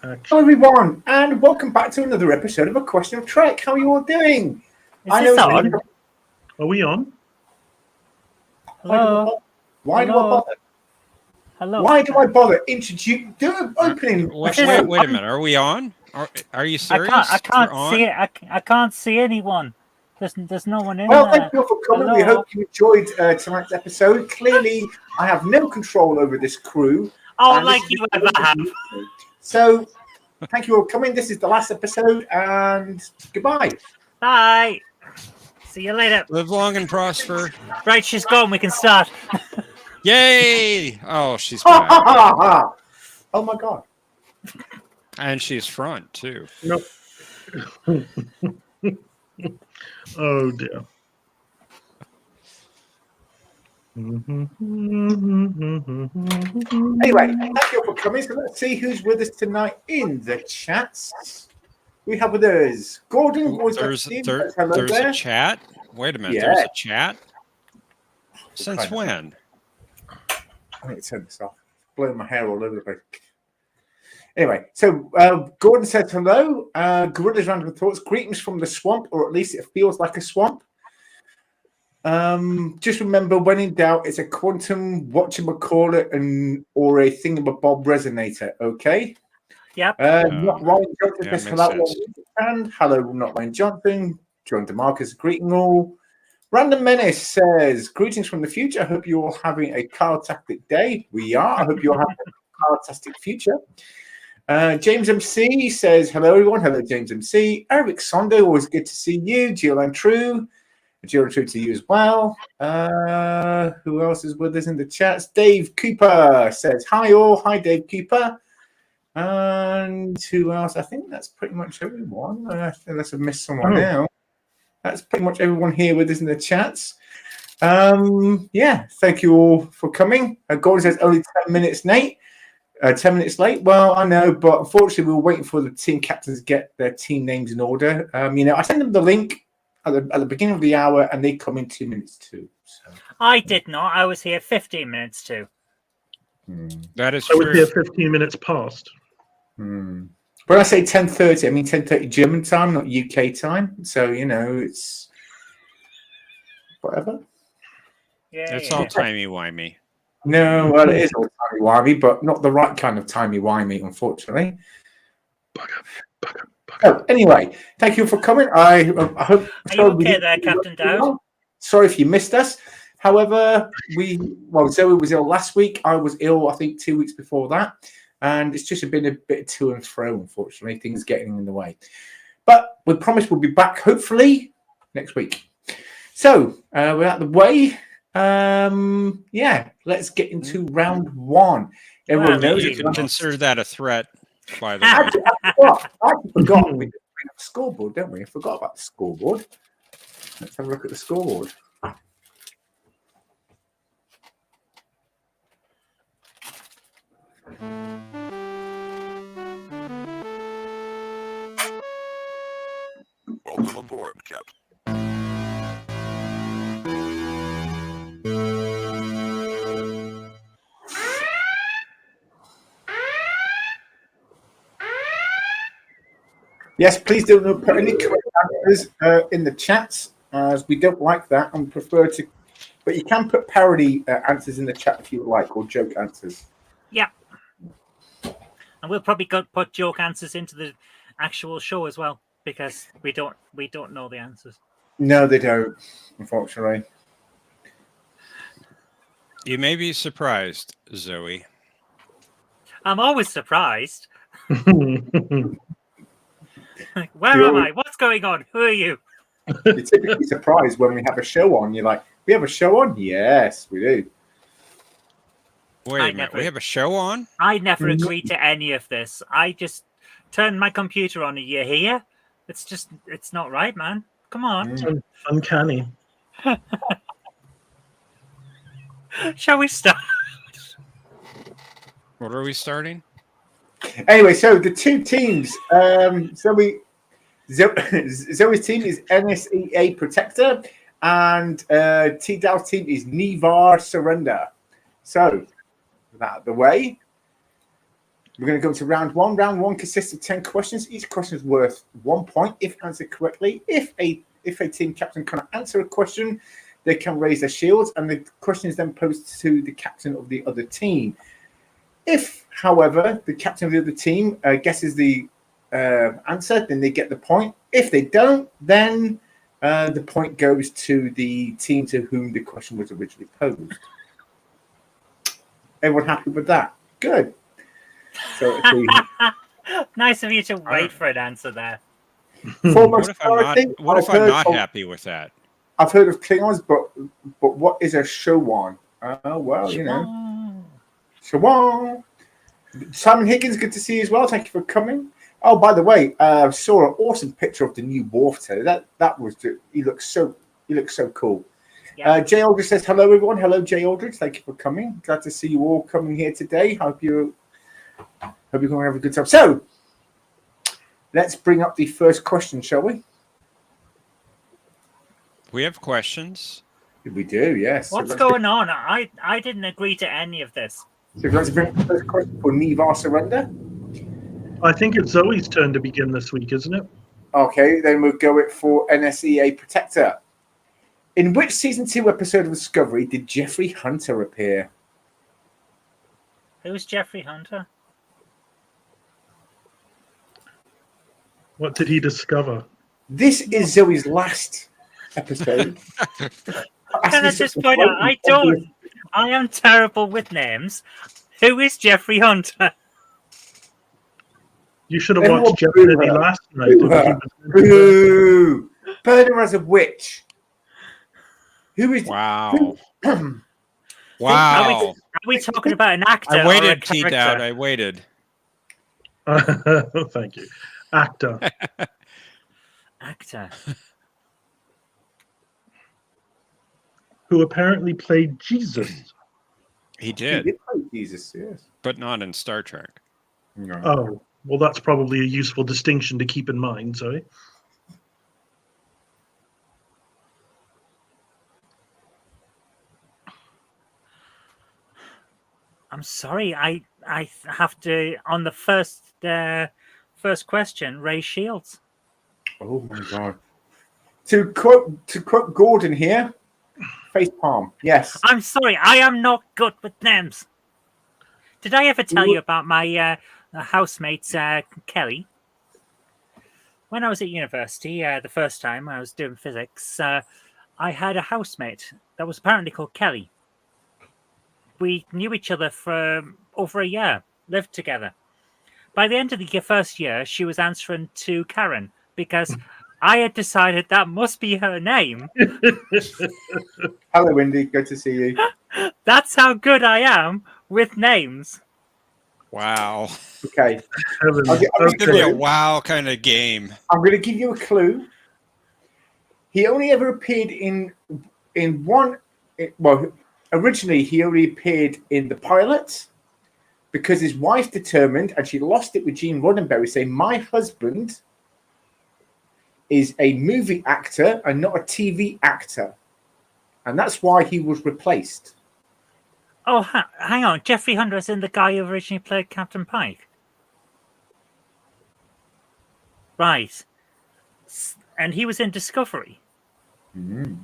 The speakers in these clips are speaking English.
Hello everyone, and welcome back to another episode of A Question of Trek. How are you all doing? Is this on? Are we on? Hello? Why do I bother? Hello? Why do I bother? Introduce, do an opening. Wait a minute. Are we on? Are you serious? I can't see it. I can't see anyone. There's no one in Well, there. thank you all for coming. Hello? We hope you enjoyed tonight's episode. Clearly, I have no control over this crew. Oh, like you ever have. So, thank you all for coming. This is the last episode, and goodbye. Bye. See you later. Live long and prosper. Right, she's gone. We can start. Yay! Oh, she's back. Oh my god. And she's front, too. Nope. Oh, dear. Anyway, thank you all for coming. So let's see who's with us tonight in the chats. We have with us Gordon. There's a chat. Wait a minute. Yeah. There's a chat? Since when? I need to turn this off. It's blowing my hair all over the place. Anyway, so Gordon said hello. Gorilla's Random Thoughts. Greetings from the swamp, or at least it feels like a swamp. Just remember, when in doubt, it's a quantum whatchamacallit or a thingamabob resonator, okay? Yep. Not Ryan Johnson yeah, says makes hello. sense. And hello, not Ryan Johnson. John DeMarcus, greeting all. Random Menace says, greetings from the future. I hope you're all having a Carl-tastic day. We are. I hope you're having a Carl-tastic future. James MC says, hello, everyone. Hello, James MC. Eric Sondo, always good to see you. Giolan True. Giolan True to you as well. Who else is with us in the chats? Dave Cooper says, hi, all. Hi, Dave Cooper. And who else? I think that's pretty much everyone. Unless I've missed someone now. That's pretty much everyone here with us in the chats. Yeah, thank you all for coming. Gordon says only 10 minutes late. 10 minutes late. Well, I know, but unfortunately, we were waiting for the team captains to get their team names in order. I sent them the link at the beginning of the hour, and they come in 2 minutes too. So. I did not. I was here 15 minutes too. That is I was true. here 15 minutes past. When I say 10:30, I mean 10:30 German time, not UK time. So, it's whatever. Yeah. It's all timey-wimey. No, well, it is all timey-wimey, but not the right kind of timey-wimey, unfortunately. Oh, anyway, thank you for coming. I hope. Are you okay there, Captain Dowd? Sorry if you missed us. However, Zoe was ill last week. I was ill, I think, 2 weeks before that. And it's just been a bit to and fro, unfortunately. Things getting in the way. But we promise we'll be back, hopefully, next week. So, we're out of the way. Let's get into round one. Everyone knows You can consider that a threat, by the way. I forgot we bring up the scoreboard, don't we? I forgot about the scoreboard. Let's have a look at the scoreboard. Welcome aboard, Captain. Yes, please don't put any correct answers in the chats, as we don't like that and prefer to. But you can put parody answers in the chat if you like, or joke answers. Yeah. And we'll probably put joke answers into the actual show as well, because we don't know the answers. No, they don't, unfortunately. You may be surprised, Zoe. I'm always surprised. Where am I? What's going on? Who are you? You're typically surprised when we have a show on. You're like, we have a show on? Yes, we do. Wait a minute. We have a show on? I never agreed to any of this. I just turned my computer on. Are you here? It's not right, man. Come on. Uncanny. Shall we start? What are we starting? Anyway, so the two teams. Zoe's team is NSEA Protector, and T-Dow's team is Nivar Surrender. So, that out of the way. We're going to go to round one. Round one consists of 10 questions. Each question is worth 1 point if answered correctly. If a team captain cannot answer a question, they can raise their shields, and the question is then posed to the captain of the other team. If, however, the captain of the other team guesses the answer, then they get the point. If they don't, then the point goes to the team to whom the question was originally posed. Everyone happy with that? Good. So nice of you to wait for an answer there. What if I'm not happy with that? I've heard of Klingons, but what is a Showan? Well, you know. Showan. Simon Higgins, good to see you as well. Thank you for coming. Oh, by the way, saw an awesome picture of the new Worf today. That was he looks so cool. Yeah. Jay Aldridge says hello, everyone. Hello, Jay Aldridge. Thank you for coming. Glad to see you all coming here today. Hope you're going to have a good time. So, let's bring up the first question, shall we? We have questions. We do, yes. What's going on? I didn't agree to any of this. So let's bring up the first question for Nivar Surrender. I think it's Zoe's turn to begin this week, isn't it? Okay, then we'll go it for NSEA Protector. In which season 2 episode of Discovery did Jeffrey Hunter appear? Who's Jeffrey Hunter? What did he discover? This is Zoe's last episode. Can I just point out, I am terrible with names. Who is Jeffrey Hunter? You should have watched Jeopardy last night. Boo! Burn her as a witch. Who is? Wow. Wow. Are we talking about an actor? I waited, or a character? T-Dowd. I waited. Thank you. Actor. Actor. Who apparently played Jesus. He did. He did play Jesus, yes. But not in Star Trek. No. Oh, well, that's probably a useful distinction to keep in mind, sorry. I'm sorry. I have to on the first question. Ray Shields. Oh my God! To quote Gordon here, face palm. Yes. I'm sorry. I am not good with names. Did I ever tell you about my housemate Kelly? When I was at university, the first time I was doing physics, I had a housemate that was apparently called Kelly. We knew each other for over a year, lived together. By the end of the first year, she was answering to Karen because I had decided that must be her name. Hello, Wendy. Good to see you. That's how good I am with names. Wow. Okay. It's going to be a wow kind of game. I'm going to give you a clue. He only ever appeared in one. Well, originally he only appeared in the pilot because his wife determined, and she lost it with Gene Roddenberry, saying, "My husband is a movie actor and not a TV actor," and that's why he was replaced. Oh, hang on. Jeffrey Hunter is in the guy who originally played Captain Pike. Right. And he was in Discovery. Mm.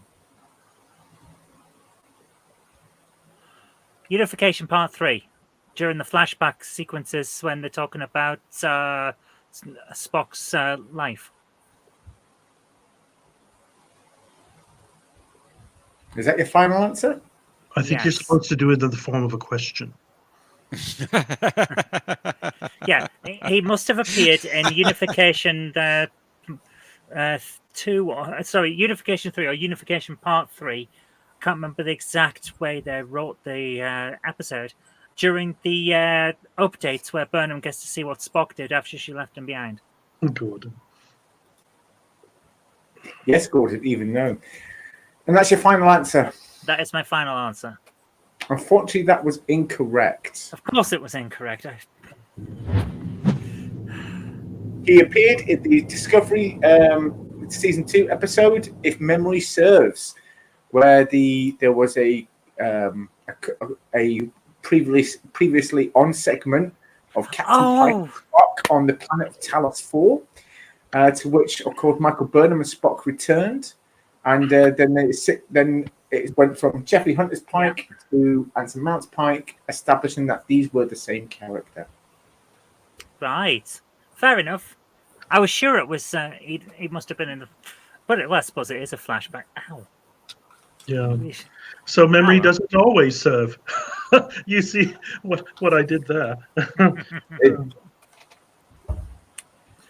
Unification Part 3. During the flashback sequences when they're talking about Spock's life. Is that your final answer? I think you're supposed to do it in the form of a question. Yeah, he must have appeared in Unification Unification 3 or Unification Part 3. Can't remember the exact way they wrote the episode. During the updates where Burnham gets to see what Spock did after she left him behind. Gordon. Yes, Gordon, even known. And that's your final answer. That is my final answer. Unfortunately, that was incorrect. Of course it was incorrect. He appeared in the Discovery Season 2 episode, If Memory Serves, where there was a previously on segment of Captain Pike and Spock on the planet of Talos 4, to which, of course, Michael Burnham and Spock returned. And then it went from Jeffrey Hunter's Pike to Anson Mount's Pike, establishing that these were the same character. Right. Fair enough. I was sure it was. He must have been in the. But I suppose it is a flashback. Ow. Yeah. So memory doesn't always serve. You see what I did there.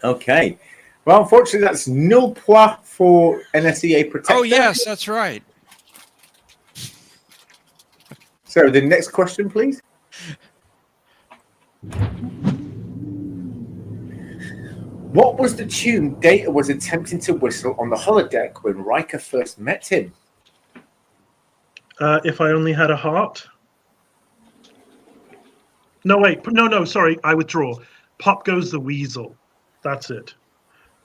Okay. Well, unfortunately, that's nil point for NSEA Protector. Oh, yes, that's right. So the next question, please. What was the tune Data was attempting to whistle on the holodeck when Riker first met him? If I Only Had a Heart. No, wait. No, sorry. I withdraw. Pop Goes the Weasel. That's it.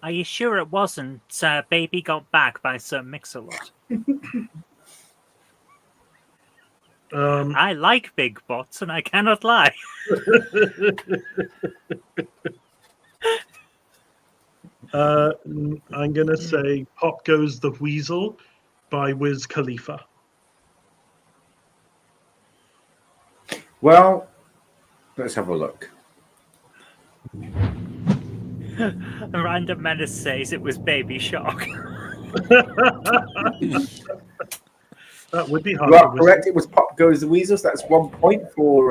Are you sure it wasn't Baby Got Back by Sir Mix-a-Lot? I like big bots and I cannot lie. I'm going to say Pop Goes the Weasel by Wiz Khalifa. Well, let's have a look. Random Menace says it was Baby Shark. That would be hard. You are correct. It was Pop Goes the Weasel. So that's 1 point for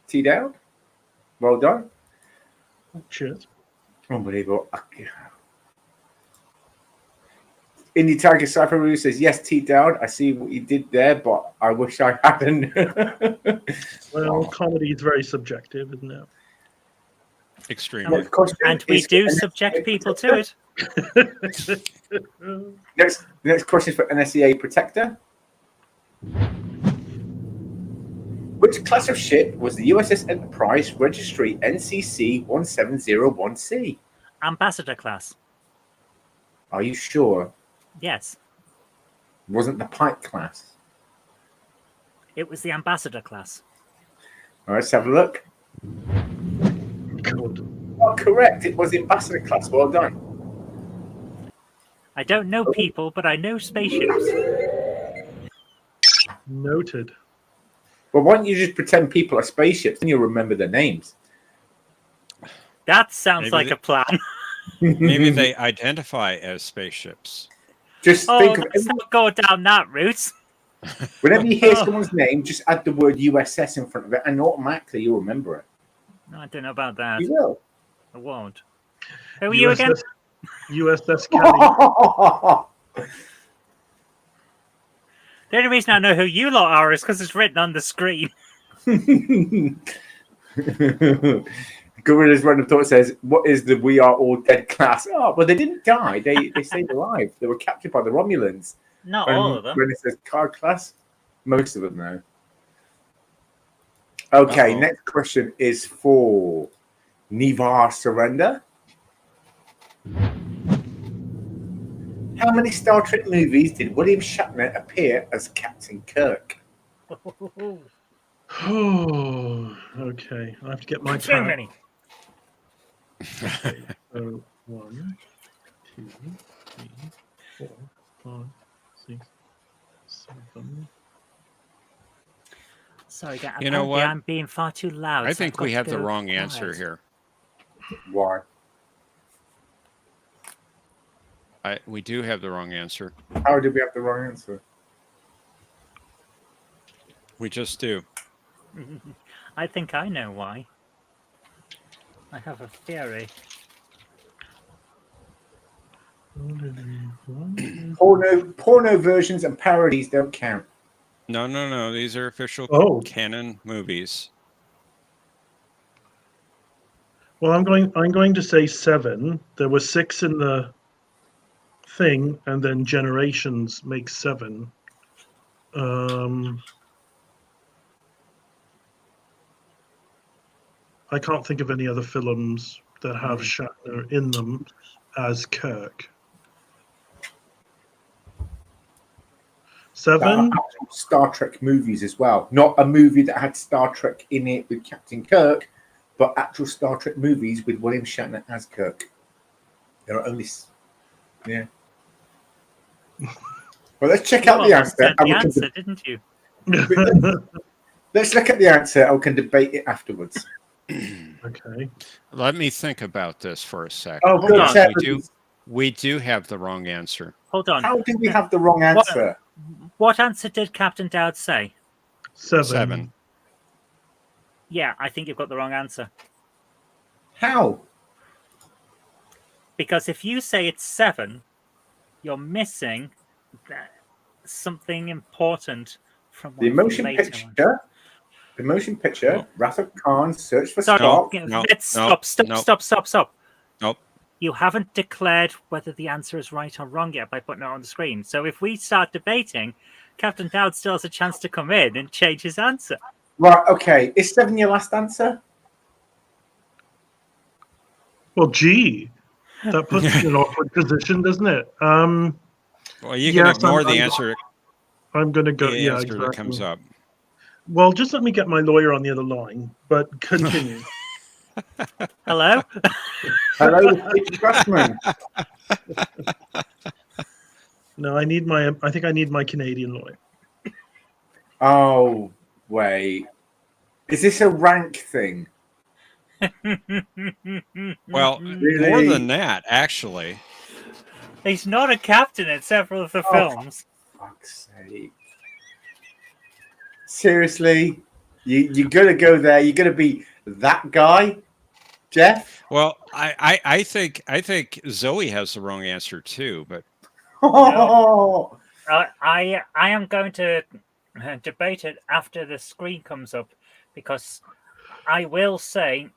T Down. Well done. Cheers. Unbelievable. Indie Tiger Cypher Roo says, yes, T Down. I see what you did there, but I wish I hadn't. Well, comedy is very subjective, isn't it? Extremely. And we do subject people to it. Next question is for NSEA Protector. Which class of ship was the USS Enterprise registry NCC 1701C? Ambassador class. Are you sure? Yes. Wasn't the Pike class? It was the Ambassador class. All right, let's have a look. God. Oh, correct. It was the Ambassador class. Well done. I don't know people, but I know spaceships. Noted. Well, why don't you just pretend people are spaceships and you'll remember their names? That sounds like a plan. Maybe they identify as spaceships. Just think of let's not go down that route. whenever you hear someone's name, just add the word USS in front of it and automatically you'll remember it. No, I don't know about that. You will. I won't. Who are you again? USS Kelly. The only reason I know who you lot are is because it's written on the screen. Gorilla's Random Thought says, what is the We Are All Dead class? Oh, but they didn't die. They stayed alive. They were captured by the Romulans. Not all of them. When it says card class, most of them know. Okay, next question is for Nivar Surrender. How many Star Trek movies did William Shatner appear as Captain Kirk? Oh, okay. I have to get my Too time. many. Okay, so 1, 2, 3, 4, 5, 6, 7. Sorry, You know what? I'm being far too loud. I so think I've got we to have the go wrong quiet. answer here. Why? We do have the wrong answer. How did we have the wrong answer? We just do. I think I know why. I have a theory. Porno versions and parodies don't count. No. These are official canon movies. Well, I'm going to say 7. There were 6 in the thing, and then Generations makes 7. I can't think of any other films that have Shatner in them as Kirk. 7? Star Trek movies as well. Not a movie that had Star Trek in it with Captain Kirk, but actual Star Trek movies with William Shatner as Kirk. There are only, yeah. Well, let's check out the answer. The answer, didn't you? Let's look at the answer, and we can debate it afterwards. Okay. Let me think about this for a second. Oh, Hold on. We do have the wrong answer. Hold on. How did we have the wrong answer? What answer did Captain Dowd say? 7. Yeah, I think you've got the wrong answer. How? Because if you say it's 7, you're missing something important from The one of motion later picture. ones. The motion picture. No. Wrath of Khan. Search for Sorry, Spock. let's stop. Nope. You haven't declared whether the answer is right or wrong yet by putting it on the screen. So if we start debating, Captain Dowd still has a chance to come in and change his answer. Right. Okay. Is 7 your last answer? Well, gee, that puts you in an awkward position, doesn't it? Well, you can ignore the answer. I'm going to go. The Yeah, answer exactly. that comes up. Well, just let me get my lawyer on the other line. But continue. Hello? Hello, Peter Grossman. No, I think I need my Canadian lawyer. Oh, wait. Is this a rank thing? Well, Really? more than that, actually. He's not a captain in several of the films. For fuck's sake. Seriously? You're going to go there? You're going to be that guy? Jeff? Well, I think Zoe has the wrong answer too, but Oh, I am going to debate it after the screen comes up, because I will say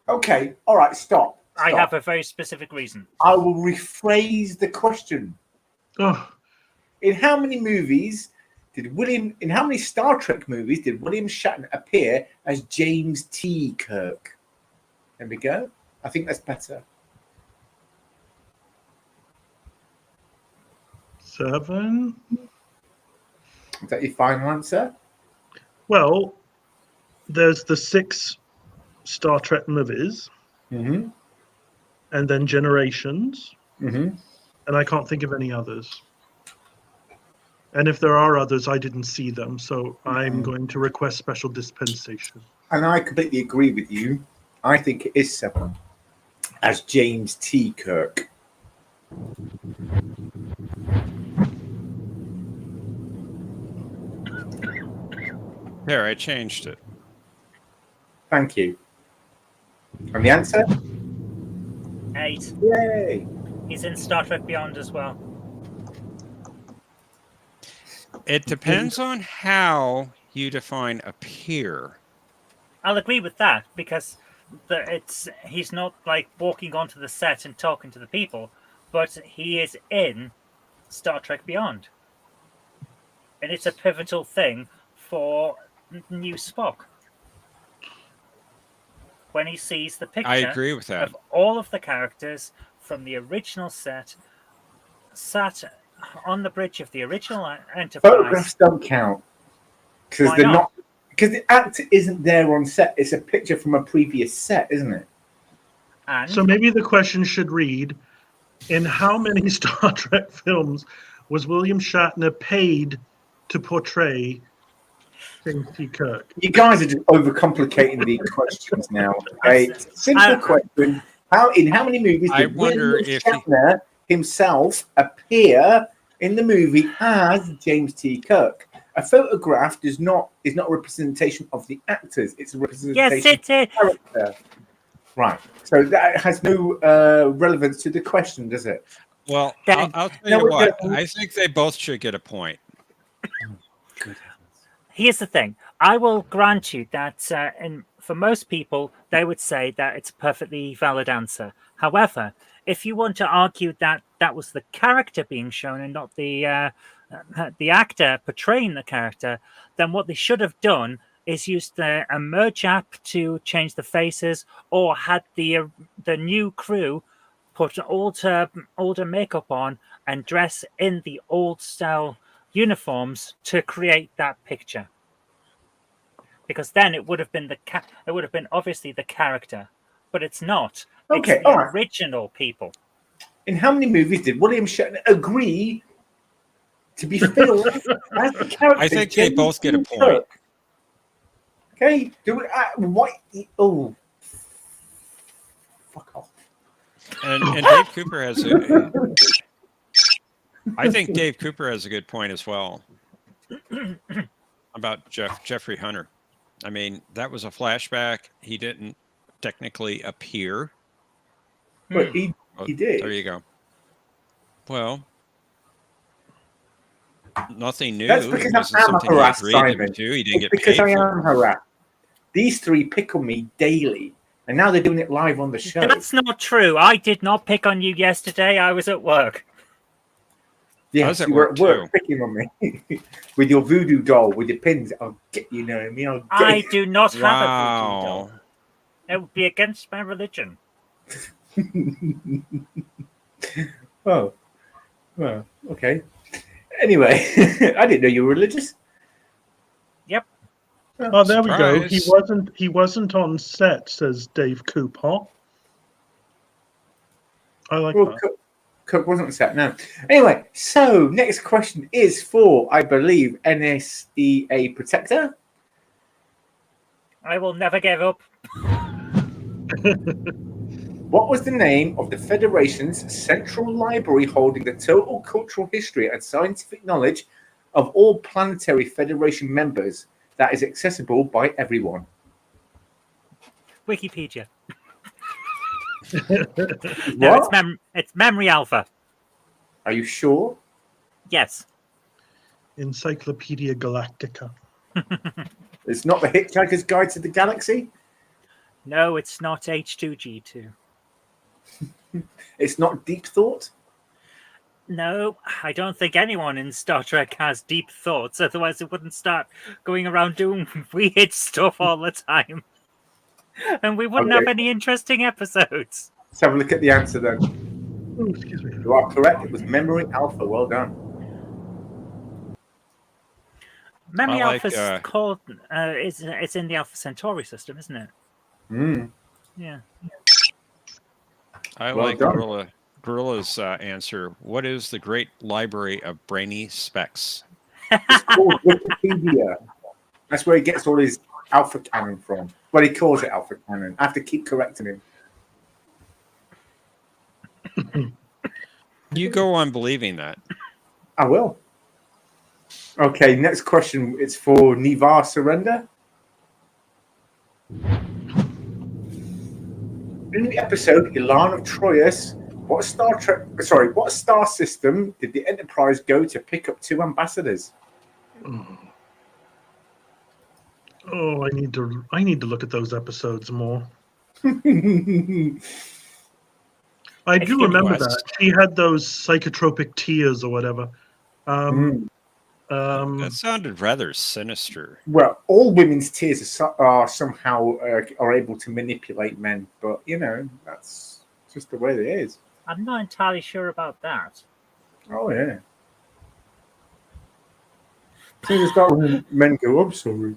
okay. All right. Stop. I have a very specific reason. I will rephrase the question. Oh, In how many Star Trek movies did William Shatner appear as James T. Kirk? There we go. I think that's better. 7. Is that your final answer? Well, there's the 6 Star Trek movies, Mm-hmm. and then Generations, Mm-hmm. and I can't think of any others. And if there are others, I didn't see them, so I'm going to request special dispensation. And I completely agree with you. I think it is 7 as James T. Kirk. there, I changed it. Thank you. And the answer? 8. Yay! He's in Star Trek Beyond as well. It depends on how you define appear. I'll agree with that, because he's not like walking onto the set and talking to the people, but he is in Star Trek Beyond. And it's a pivotal thing for new Spock. When he sees the picture I agree with that. of all of the characters from the original set sat on the bridge of the original Enterprise. Photographs don't count because Why they're not? not. Because the actor isn't there on set. It's a picture from a previous set, isn't it? And So maybe the question should read, in how many Star Trek films was William Shatner paid to portray James T. Kirk? You guys are just overcomplicating the questions now. Okay, simple question: in how many movies I did wonder William if Shatner himself appear in the movie as James T. Kirk? A photograph is not a representation of the actors; it's a representation yes, it is. of the character. Right. So that has no relevance to the question, does it? Well, Dan- I'll tell No, you it what. doesn't. I think they both should get a point. Here's the thing. I will grant you that for most people, they would say that it's a perfectly valid answer. However, if you want to argue that that was the character being shown and not the actor portraying the character, then what they should have done is used a merge app to change the faces, or had the new crew put older makeup on and dress in the old style uniforms to create that picture. because then it would have been it would have been obviously the character, but it's not. Okay, It's the all right. original people. In how many movies did William Shatner agree to be filmed as the character? I think they both get a point. Kirk? Okay, do it. What? Oh, fuck off. And Dave Cooper has a. I think Dave Cooper has a good point as well about Jeffrey Hunter. I mean, that was a flashback. He didn't technically appear. But he did. There you go. Well, nothing new. That's because It wasn't I'm something he harassed, agreed Simon. to. He didn't get Because paid I for am it. harassed. These three pick on me daily, and now they're doing it live on the show. That's not true. I did not pick on you yesterday. I was at work. Yeah, I was at you were work at work too. picking on me with your voodoo doll with your pins. I'll get you, know what I mean? I'll get I you. do not have a voodoo Wow. doll. It would be against my religion. Well, okay. Anyway, I didn't know you were religious. Yep. Oh, there we go. Surprise. He wasn't on set, says Dave Cooper. I like Well, that. Cook wasn't set now. Anyway, so next question is for, I believe, NSEA Protector. I will never give up. What was the name of the Federation's central library holding the total cultural history and scientific knowledge of all planetary Federation members that is accessible by everyone? Wikipedia. No, What? it's Memory Alpha. Are you sure? Yes. Encyclopedia Galactica. It's not the Hitchhiker's Guide to the Galaxy? No, it's not H2G2. It's not Deep Thought? No, I don't think anyone in Star Trek has deep thoughts. Otherwise, it wouldn't start going around doing weird stuff all the time. And we wouldn't have any interesting episodes. Let's have a look at the answer then. Oh, excuse me. You are correct. It was Memory Alpha. Well done. Memory I like, Alpha's called. It's in the Alpha Centauri system, isn't it? Mm. Yeah. I Well like done. Gorilla's answer. What is the great library of brainy specs? It's called Wikipedia. That's where he gets all his alpha cannon from. Well, he calls it alpha cannon. I have to keep correcting him. You go on believing that. I will. Okay, next question. It's for Nivar Surrender. In the episode Elan of Troyes, what star system did the Enterprise go to pick up two ambassadors? Oh, I need to look at those episodes more. I do remember West. that. She had those psychotropic tears or whatever. That sounded rather sinister. Well, all women's tears are somehow are able to manipulate men, but you know that's just the way it is. I'm not entirely sure about that. Oh yeah. So to start when men go, I'm sorry.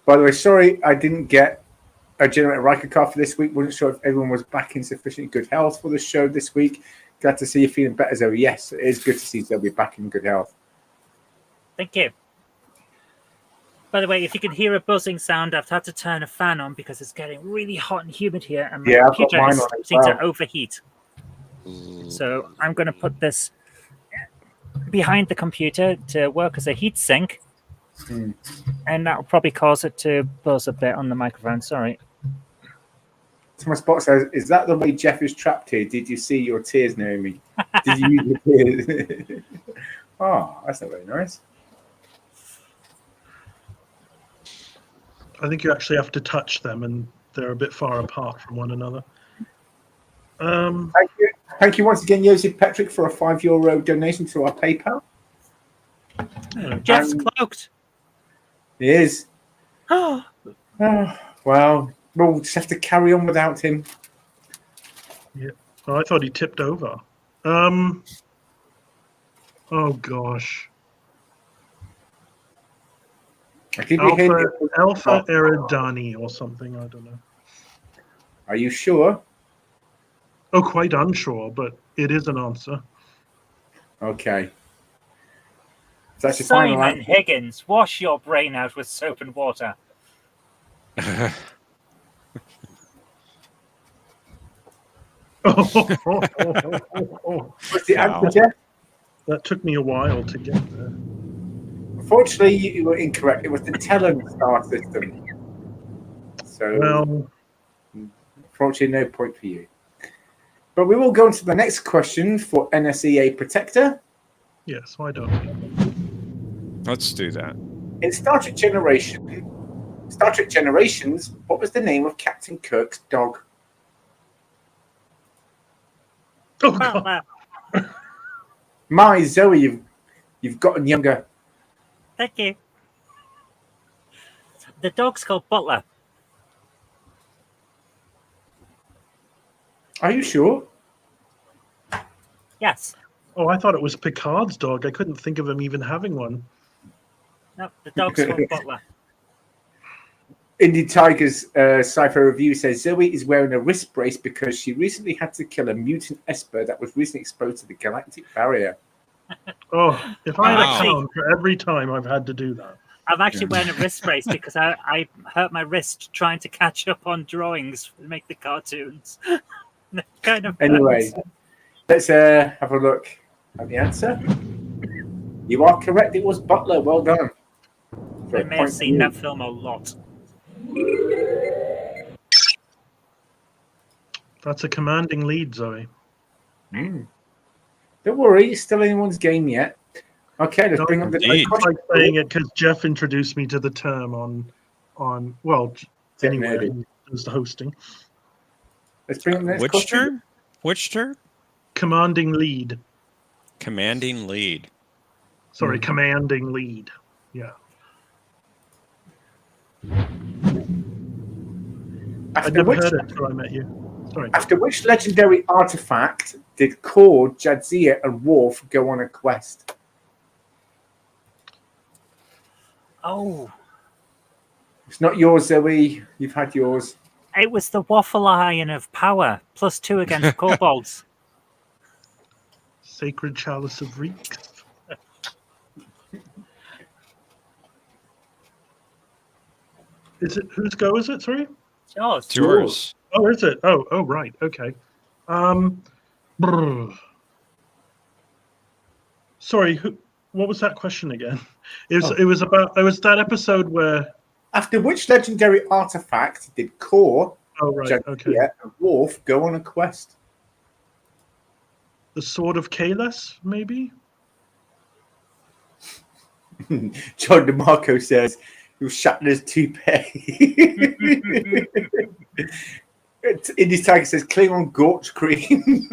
By the way, sorry I didn't get a Generator Riker card for this week. Wasn't sure if everyone was back in sufficient good health for the show this week. Glad to see you feeling better, Zoe. Yes, it is good to see Zoe back in good health. Thank you. By the way, if you can hear a buzzing sound, I've had to turn a fan on because it's getting really hot and humid here, and my Yeah, I've got computer mine is on as starting well. to overheat. So I'm going to put this behind the computer to work as a heat sink, and that will probably cause it to buzz a bit on the microphone. Sorry. Thomas Spot says, "Is that the way Jeff is trapped here? Did you see your tears, Naomi? Did you use your tears?" Oh, that's not very nice. I think you actually have to touch them, and they're a bit far apart from one another. Thank you once again, Joseph Patrick, for a €5 donation to our PayPal. Jeff's cloaked. He is. Oh, Well, we'll just have to carry on without him. Yeah. Oh, I thought he tipped over. Oh gosh. I give you a hint. Alpha Eridani or something. I don't know. Are you sure? Oh, quite unsure, but it is an answer. Okay. That's your final Simon answer. Higgins, wash your brain out with soap and water. What's the answer, Jeff? That took me a while to get there. Unfortunately, you were incorrect. It was the Talon star system. So, Well, unfortunately, no point for you. But we will go on to the next question for NSEA Protector. yes, why don't we? Let's do that. In Star Trek Generations, what was the name of Captain Kirk's dog? Oh, God. My Zoe, you've gotten younger. Thank you. The dog's called Butler. Are you sure? Yes. Oh, I thought it was Picard's dog. I couldn't think of him even having one. No, the dog's called Butler. Indie Tiger's Sci-Fi Review says Zoe is wearing a wrist brace because she recently had to kill a mutant esper that was recently exposed to the galactic barrier. Oh, if I had Wow. a count for every time I've had to do that. I'm actually wearing a wrist brace because I hurt my wrist trying to catch up on drawings to make the cartoons. Kind of Anyway, let's have a look at the answer. You are correct. It was Butler. Well done. I may have seen that film a lot. That's a commanding lead, Zoe. Don't worry, it's still anyone's game yet. Okay, let's bring up the next I question. like saying it because Jeff introduced me to the term on well, anywhere he does the hosting. Let's bring up the next Which question. term? Which term? Commanding lead. Commanding lead. Sorry, commanding lead. Yeah. I'd never heard it until I met you. Sorry. After which legendary artifact did Q.O.T, Jadzia, and Worf go on a quest? Oh, It's not yours, Zoe. You've had yours. it was the waffle iron of power, +2 against kobolds. Sacred Chalice of Reeks. Is it whose go is it? Sorry. Yours. It's yours. Oh, is it? Oh, right. Okay. Brr. Sorry. What was that question again? It was that episode where. After which legendary artifact did Q.O.T, Oh, right. Jadzia, Okay. and Worf go on a quest? The Sword of Kahless, maybe. John DeMarco says it was Shatner's toupee. Indie Tiger says Klingon Gorch cream.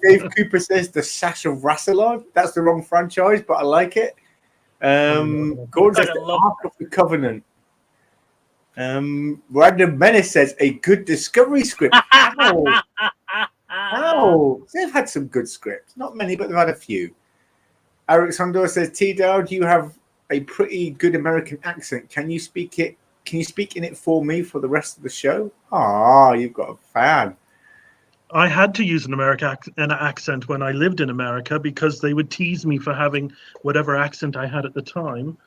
Dave Cooper says the Sash of Rassilon. That's the wrong franchise, but I like it. Gordon says the Ark of the Covenant. Random Menace says a good Discovery script. Ow. They've had some good scripts. Not many, but they've had a few. Eric Sondor says, T-Dowd, you have a pretty good American accent. Can you speak it? Can you speak in it for me for the rest of the show? Ah, you've got a fan. I had to use an accent when I lived in America because they would tease me for having whatever accent I had at the time.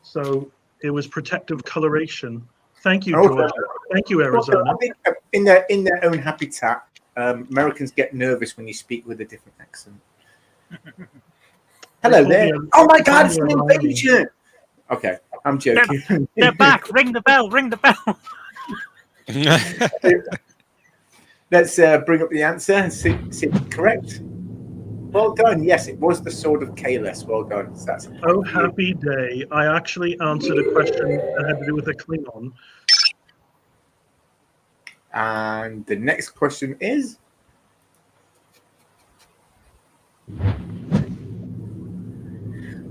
So it was protective coloration. Thank you, Georgia. Thank you, Arizona. I think in their own habitat, Americans get nervous when you speak with a different accent. Hello there. Oh my God, it's an invasion. Okay, I'm joking. They're back. Ring the bell. Ring the bell. Let's bring up the answer and see if it's correct. Well done. Yes, it was the Sword of Kahless. Well done. So that's happy day. I actually answered a question that had to do with a Klingon. And the next question is...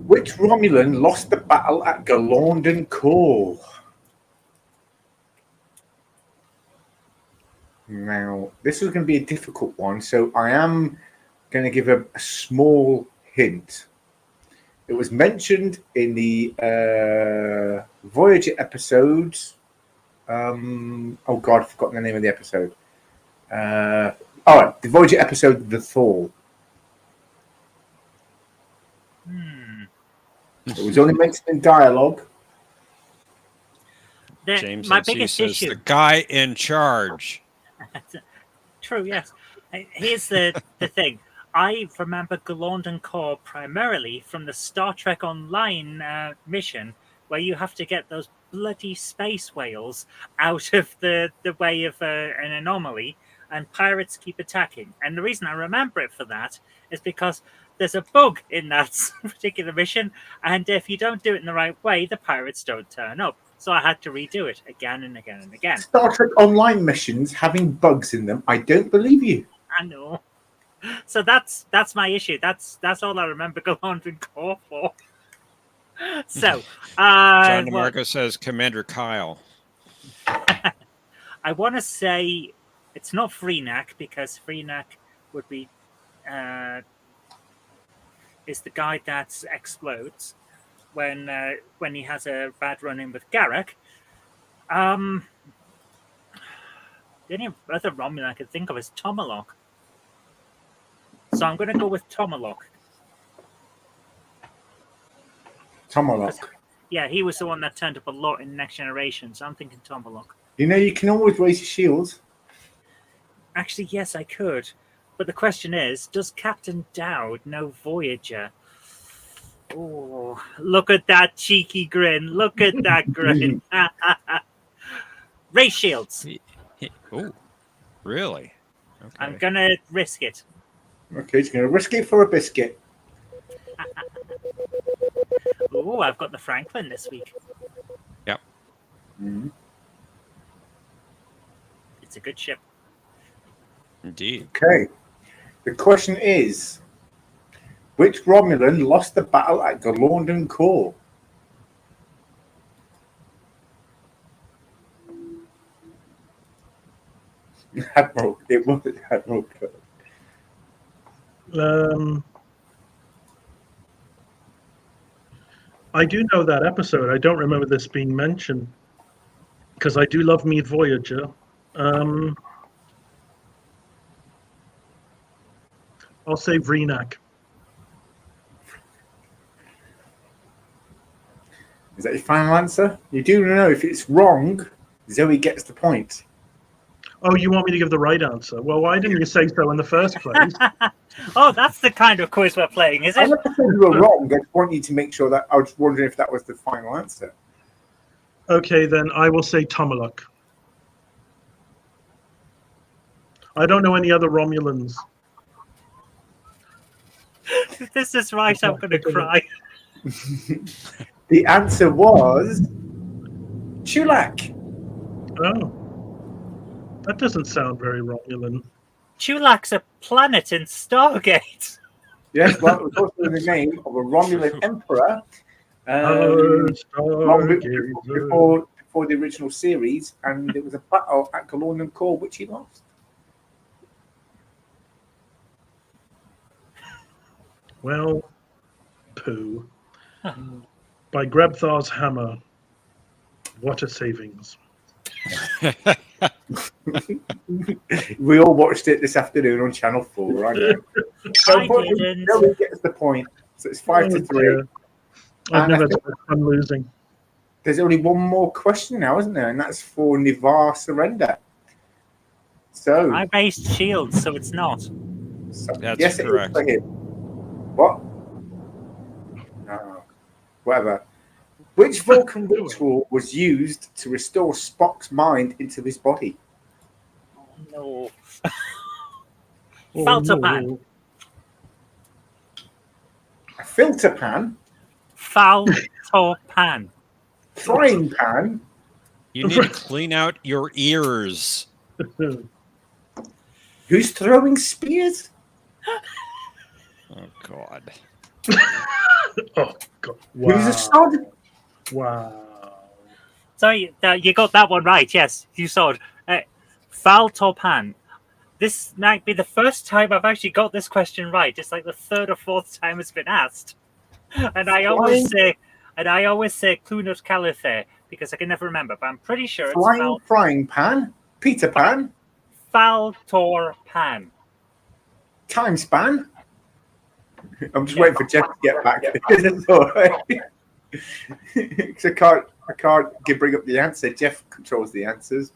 Which Romulan lost the battle at Galorndon Core? Now, this is going to be a difficult one, so I am going to give a small hint. It was mentioned in the Voyager episode. Oh God, I've forgotten the name of the episode. The Voyager episode, The Fall. It was only mentioned in dialogue. James My NC biggest says issue. the guy in charge. True, yes. Here's the thing. I remember Galorndon Core primarily from the Star Trek Online mission, where you have to get those bloody space whales out of the way of an anomaly, and pirates keep attacking. And the reason I remember it for that is because there's a bug in that particular mission, and if you don't do it in the right way, the pirates don't turn up. So I had to redo it again and again and again. Star Trek Online missions having bugs in them. I don't believe you. I know. So that's my issue. That's all I remember Galorndon Core for. So John DeMarco says Commander Kyle. I want to say it's not Freenac, because Freenac would be is the guy that explodes when he has a bad run-in with Garak. The only other Romulan I could think of is Tomalok. So I'm going to go with Tomalok. Tomalok. Yeah, he was the one that turned up a lot in Next Generation, so I'm thinking Tomalok. You know, you can always raise your shields. Actually, yes, I could. But the question is, does Captain Dowd know Voyager? Oh, look at that cheeky grin. Look at that grin. Ray Shields. Oh, really? Okay. I'm going to risk it. Okay, he's going to risk it for a biscuit. Oh, I've got the Franklin this week. Yep. Mm-hmm. It's a good ship. Indeed. Okay. The question is, which Romulan lost the battle at Galorndon Core? Admiral. It was Admiral Kirk. I do know that episode. I don't remember this being mentioned because I do love me Voyager. I'll say Vreenak. Is that your final answer? You do know if it's wrong, Zoe gets the point. Oh, you want me to give the right answer? Well, why didn't you say so in the first place? Oh, that's the kind of quiz we're playing, is I'm it? not saying you were wrong. I just want you to make sure that I was wondering if that was the final answer. Okay, then I will say Tomaluk. I don't know any other Romulans. If this is right, I'm going to cry. The answer was Chulak. Oh, that doesn't sound very Romulan. Chulak's a planet in Stargate. Yes, well, it was also the name of a Romulan emperor before the original series, and it was a battle at Galorndon Core, which he lost. Well, poo. By Grebthar's hammer. What a savings. We all watched it this afternoon on Channel 4, I know. So I didn't. Nobody gets the point. So it's 5-3. Dear. I've And never had fun losing. There's only one more question now, isn't there? And that's for Nivar Surrender. So I based Shields, so it's not. That's yes, correct. It is for him. What? No. Whatever. Which Vulcan ritual was used to restore Spock's mind into his body? No. Oh, Filter no. pan. A filter pan, Falter pan. frying pan, You need to clean out your ears. who's throwing spears? Oh, God. Oh, God. Wow. Who's a sod? Wow. So you got that one right. Yes, you saw it. Falter pan. This might be the first time I've actually got this question right. It's like the third or fourth time it's been asked. And I always say Clunut Calithe because I can never remember, but I'm pretty sure it's Flying frying pan, Peter Pan, Faltor Pan. time span. I'm just waiting for Jeff to get back. It's all right. 'Cause I can't bring up the answer. Jeff controls the answers.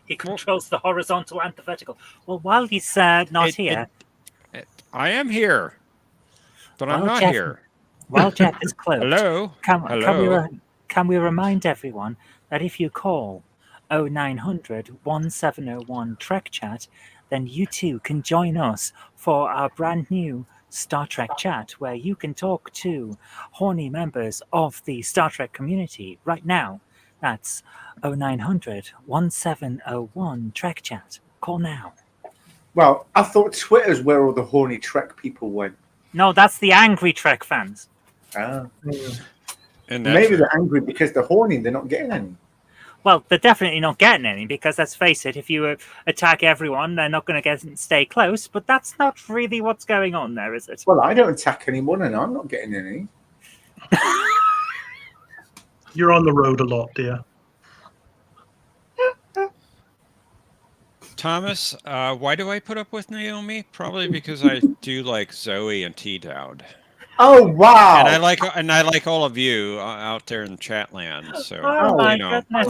He controls the horizontal and the vertical. Well, while he's not here, I am here, but I'm not Jeff, here. While Jeff is closed, Hello. can we remind everyone that if you call 0900 1701 Trek Chat, then you too can join us for our brand new Star Trek chat, where you can talk to horny members of the Star Trek community right now. That's 0900 1701 Trek Chat. Call now. Well, I thought Twitter's where all the horny Trek people went. No, that's the angry Trek fans. Ah. And Maybe they're angry because they're horny and they're not getting any. Well, they're definitely not getting any because, let's face it, if you attack everyone, they're not going to stay close. But that's not really what's going on there, is it? Well, I don't attack anyone and I'm not getting any. You're on the road a lot, dear. Thomas, why do I put up with Naomi? Probably because I do like Zoe and T-Dowd. Oh wow! And I like all of you out there in chat land. So my goodness.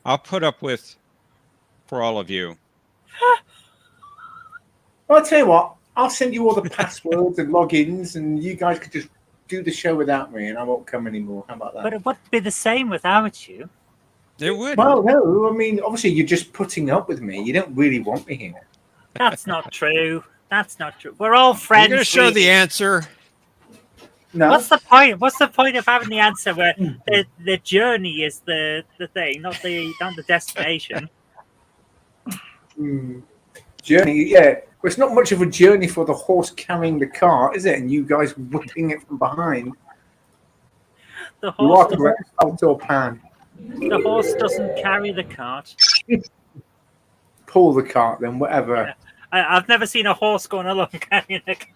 I'll put up with for all of you. Well, I'll tell you what. I'll send you all the passwords and logins, and you guys could just do the show without me, and I won't come anymore. How about that? But it wouldn't be the same without you. It would. Well, no. I mean, obviously, you're just putting up with me. You don't really want me here. That's not true. That's not true. We're all friends. You're going to show the answer. No. What's the point? What's the point of having the answer where the journey is the thing, not the destination? Journey, yeah. Well, it's not much of a journey for the horse carrying the cart, is it? And you guys whipping it from behind. The You are horse, correct, outdoor pan. the horse doesn't carry the cart. Pull the cart, then whatever. I've never seen a horse going along carrying a cart.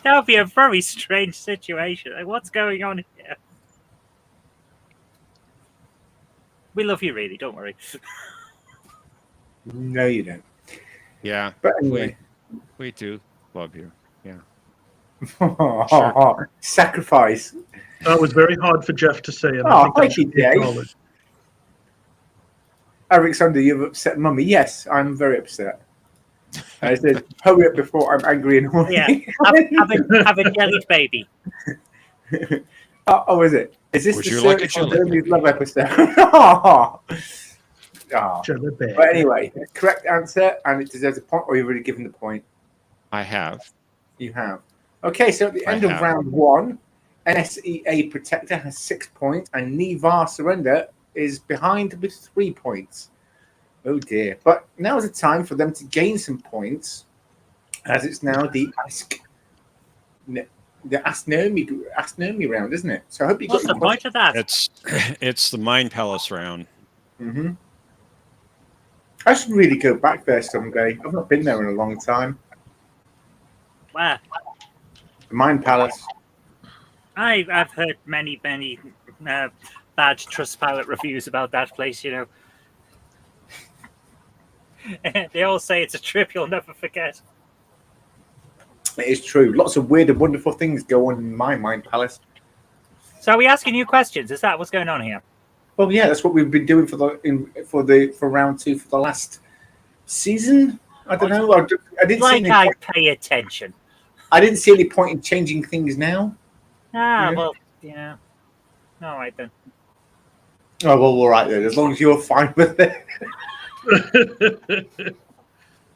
That would be a very strange situation. Like, what's going on here? We love you, really. Don't worry. No, you don't. Yeah, But anyway, we do love you. Yeah. Sure. Sacrifice. That was very hard for Jeff to say, and Oh, I think that thank you, should be Dave. acknowledged. Alexander, you've upset Mummy. Yes, I'm very upset. I said, hurry up before I'm angry and horny. Yeah, have a jelly baby. Oh, is it? Is this Would the you like a Search for jelly Hermes Love episode? Oh. Jelly bear. But anyway, correct answer, and it deserves a point, or you've already given the point? I have. You have. Okay, so at the end of have. round one, NSEA Protector has 6 points, and Nivar Surrender is behind with 3 points. Oh dear. But now is the time for them to gain some points, as it's now the Ask Naomi round, isn't it? So I hope you What's got the your point of that? It's the Mind Palace round. Mm-hmm. I should really go back there someday. I've not been there in a long time. Where? The Mind Palace. I've heard many bad Trustpilot reviews about that place. You know, they all say it's a trip you'll never forget. It is true. Lots of weird and wonderful things go on in my Mind Palace. So are we asking you questions? Is that what's going on here? Well, yeah, that's what we've been doing for round two for the last season. I don't know. I didn't see any point. Pay attention. I didn't see any point in changing things now. Ah, Yeah. well, yeah. All right then. Oh well, all right then. As long as you're fine with it.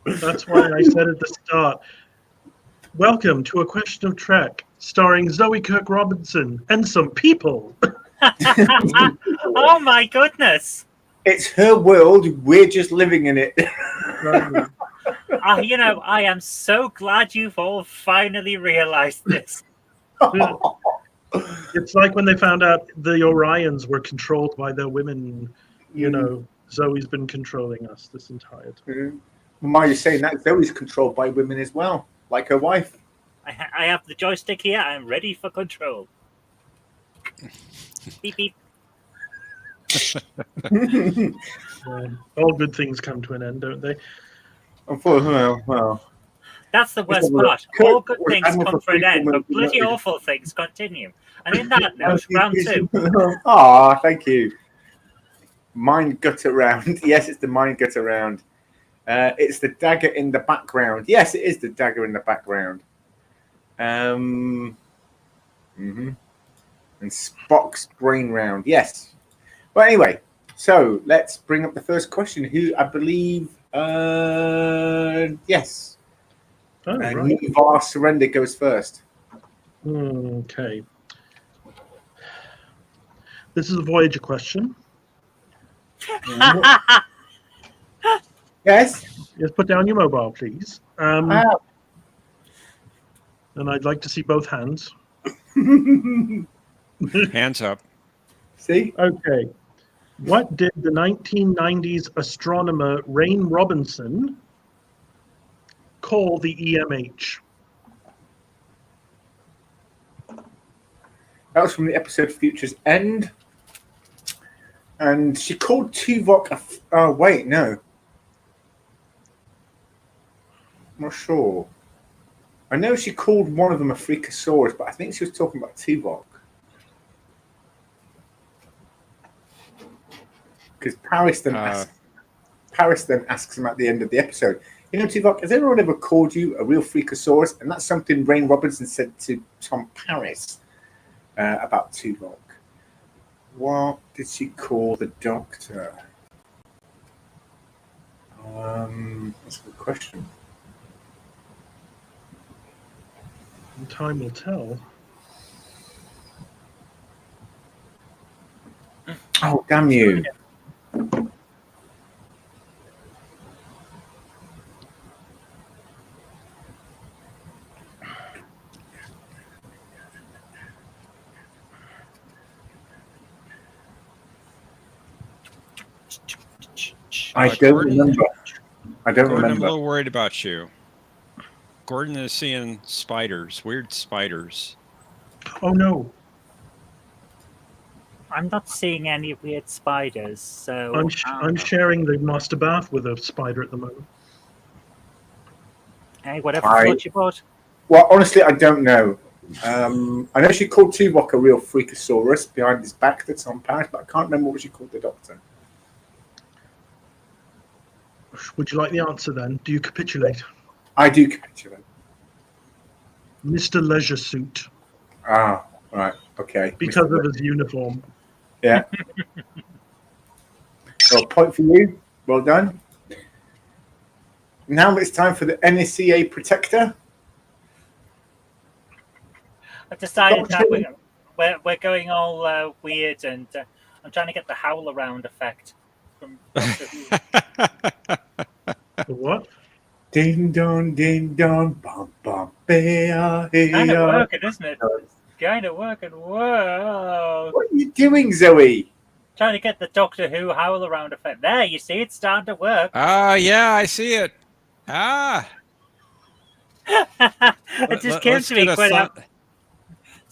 That's why I said at the start. Welcome to A Question of Trek, starring Zoe Kirk Robinson and some people. Oh my goodness! It's her world. We're just living in it. You know, I am so glad you've all finally realised this. It's like when they found out the Orions were controlled by their women. You know, Zoe's been controlling us this entire time. Why are you saying that? Zoe's controlled by women as well, like her wife. I have the joystick here. I'm ready for control. Beep beep. All good things come to an end, don't they? Unfortunately, well, That's the worst part. All good things come to an end, but bloody awful things continue. And in that note, round 2. Ah, thank you. Mind gutter round. Yes, it's the mind gutter round. It's the dagger in the background. Yes, it is the dagger in the background. And Spock's brain round. Yes. But anyway, so let's bring up the first question. Who I believe, yes. Oh, right. Nivar Surrender goes first. Okay. This is a Voyager question. Yes. Yes, put down your mobile, please. And I'd like to see both hands. Hands up. See? Okay. What did the 1990s astronomer Rain Robinson call the EMH? That was from the episode Future's End. And she called Tuvok wait, no. I'm not sure. I know she called one of them a Freakosaurus, but I think she was talking about Tuvok. Because Paris then asks him at the end of the episode, you know, Tuvok, has anyone ever called you a real Freakosaurus? And that's something Rain Robinson said to Tom Paris about Tuvok. What did she call the Doctor? That's a good question. Time will tell. Oh, damn you. I don't remember. Gordon, I'm a little worried about you. Gordon is seeing spiders, weird spiders. Oh, no. I'm not seeing any weird spiders, so... I'm sharing the master bath with a spider at the moment. Hey, whatever floats your boat. Well, honestly, I don't know. I know she called Tuvok a real Freakosaurus behind his back that's on Paris, but I can't remember what she called the Doctor. Would you like the answer then? Do you capitulate? I do capitulate. Mr. Leisure Suit. Ah, right. Okay. Because of his uniform. Yeah. Well, point for you. Well done. Now it's time for the NSCA Protector. I've decided that we're going all weird, and I'm trying to get the howl around effect from Doctor Who. The what? Ding dong, bum bum, bear. Kind of working, isn't it? Kind of working. Whoa! What are you doing, Zoe? Trying to get the Doctor Who howl around effect. There, you see, it's starting to work. Yeah, I see it. It just came to me quite out.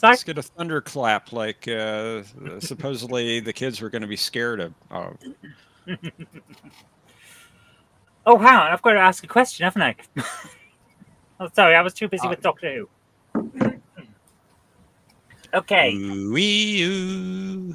Let's get a thunderclap, like supposedly the kids were going to be scared of. Oh, hang on, I've got to ask a question, haven't I? Oh, sorry, I was too busy with Doctor Who. Okay. Ooh-wee-oo.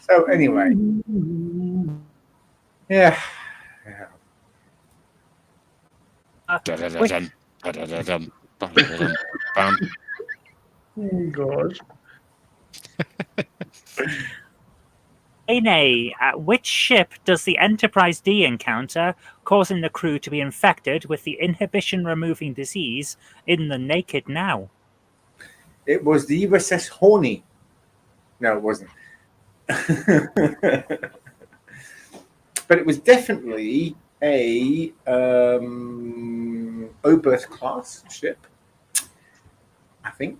So anyway, yeah. Oh, God. Which ship does the Enterprise D encounter, causing the crew to be infected with the inhibition-removing disease in the Naked Now? It was the USS Horny. No, it wasn't. But it was definitely a Oberth class ship, I think.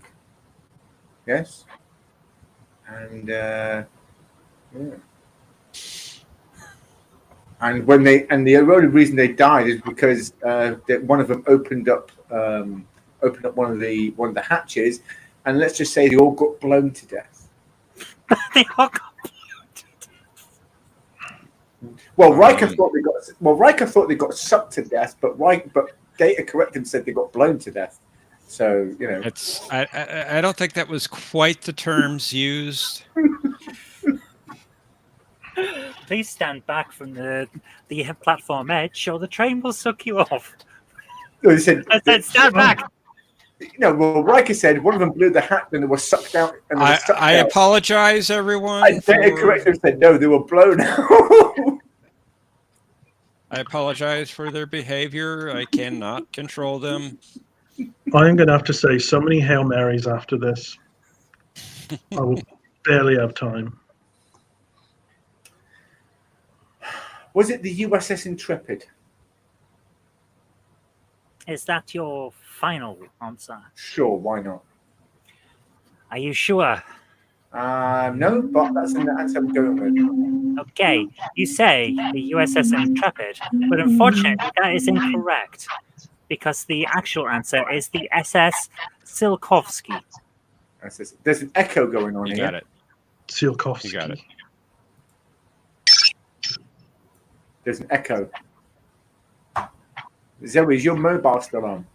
Yes. And yeah. And the only reason they died is because one of them opened up one of the hatches, and let's just say they all got blown to death. They all got Well, Riker thought they got sucked to death, but data corrected said they got blown to death. So I don't think that was quite the terms used. Please stand back from the platform edge, or the train will suck you off. They said, I said, stand back. Well, Riker said one of them blew the hat and they were sucked out. And I apologize, everyone. And data corrector said no, they were blown out. I apologize for their behavior. I cannot control them. I'm going to have to say so many Hail Marys after this. I will barely have time. Was it the USS Intrepid? Is that your final answer? Sure, why not? Are you sure? No, but that's the answer I'm going with. Okay, you say the USS Intrepid, but unfortunately that is incorrect because the actual answer is the SS Tsiolkovsky. There's an echo going on You here. got it. Tsiolkovsky. You got it. There's an echo. Zoe, is your mobile still on?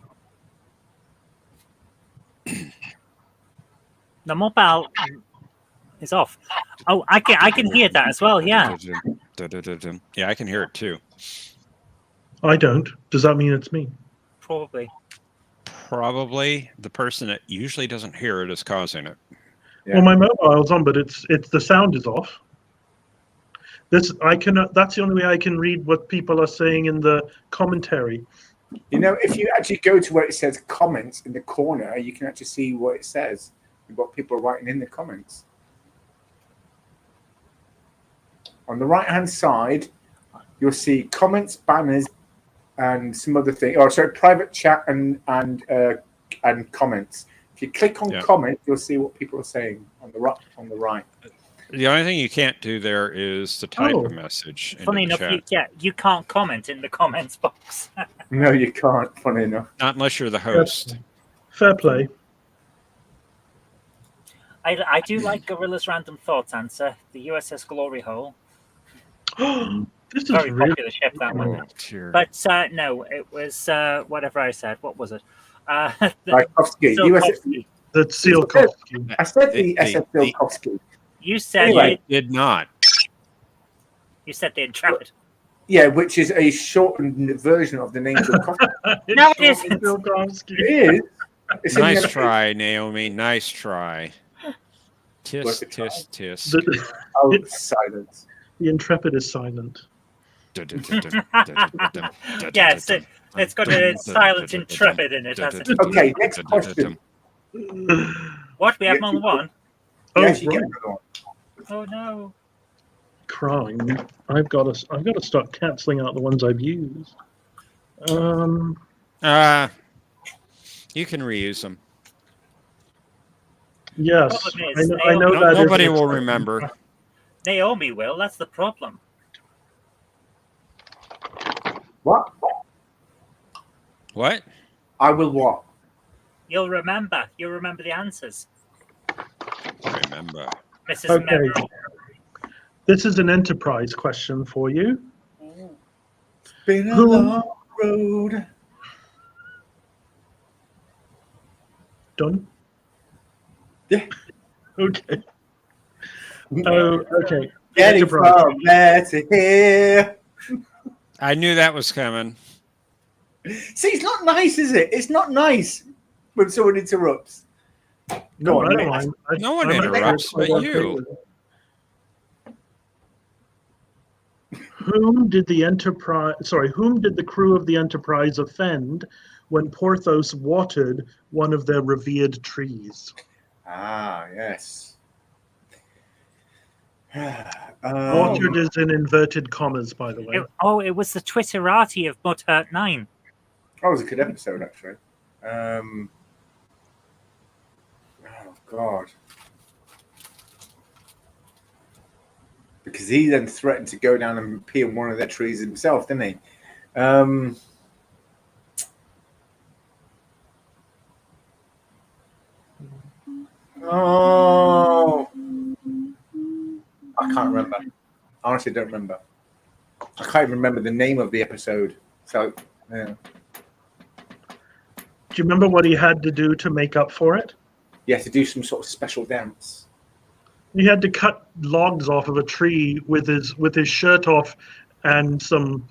The mobile is off. Oh, I can hear that as well. Yeah. Yeah, I can hear it too. I don't. Does that mean it's me? Probably. Probably the person that usually doesn't hear it is causing it. Yeah. Well, my mobile's on, but it's the sound is off. That's the only way I can read what people are saying in the commentary. If you actually go to where it says comments in the corner, you can actually see what it says, what people are writing in the comments. On the right-hand side, you'll see comments, banners, and some other thing. Oh, sorry, private chat and comments. If you click on comments, you'll see what people are saying on the right. The only thing you can't do there is to type a message. Funny into enough, the chat. you can't comment in the comments box. No, you can't. Funny enough, not unless you're the host. Fair play. I do like Gorilla's random thoughts answer. The USS Glory Hole. This is Very really popular ship, that one. But no, it was whatever I said. What was it? Tsiolkovsky. The Tsiolkovsky. I said the SS Tsiolkovsky. You said it did not. You said the Intrepid. Yeah, which is a shortened version of the name Tsiolkovsky. No, it isn't. It is. Nice try, Naomi. Nice try. Tisk, tisk, tisk. Oh, silence. The Intrepid is silent. Yes, it's got a silent Intrepid in it. Okay, next question. What? We have more than one? Yes, you get another one. Oh no! Crying. I've got to start cancelling out the ones I've used. You can reuse them. Yes, I know that. Nobody will remember. Naomi will. That's the problem. What? What? I will what? You'll remember. You'll remember the answers. Remember. Mrs. Okay. Memory. This is an Enterprise question for you. It's been a long road. Done? Yeah. Okay. Oh, okay. Getting from there to here. I knew that was coming. See, it's not nice, is it? It's not nice when someone interrupts. No, I don't mind. No one interrupts but you. Whom did the crew of the Enterprise offend when Porthos watered one of their revered trees? Ah, yes. Orchard is in inverted commas, by the way. It was the Twitterati of Butthurt 9. That was a good episode, actually. Oh, God. Because he then threatened to go down and pee on one of their trees himself, didn't he? Oh, I can't remember. I honestly don't remember. I can't even remember the name of the episode. So, yeah. Do you remember what he had to do to make up for it? He had to do some sort of special dance. He had to cut logs off of a tree with his shirt off and some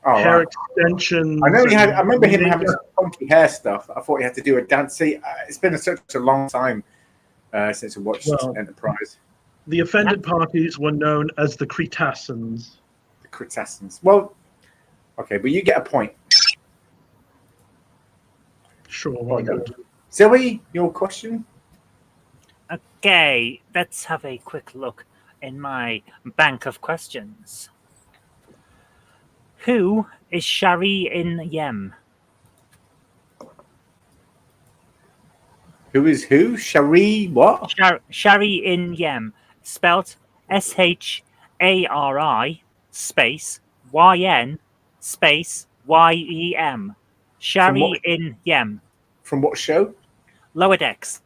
hair extensions. I know he had. I remember him having some funky hair stuff. I thought he had to do a dance. See, it's been such a long time since I watched Enterprise. The offended parties were known as the Cretaceans. The Cretaceans. Well, okay, but you get a point. Sure. Why not? Zoe, your question? Okay, let's have a quick look in my bank of questions. Who is Shari in Yem? Who is who? Shari what? Shari in Yem, spelt SHARI space YN space YEM. Shari in Yem. From what show? Lower Decks.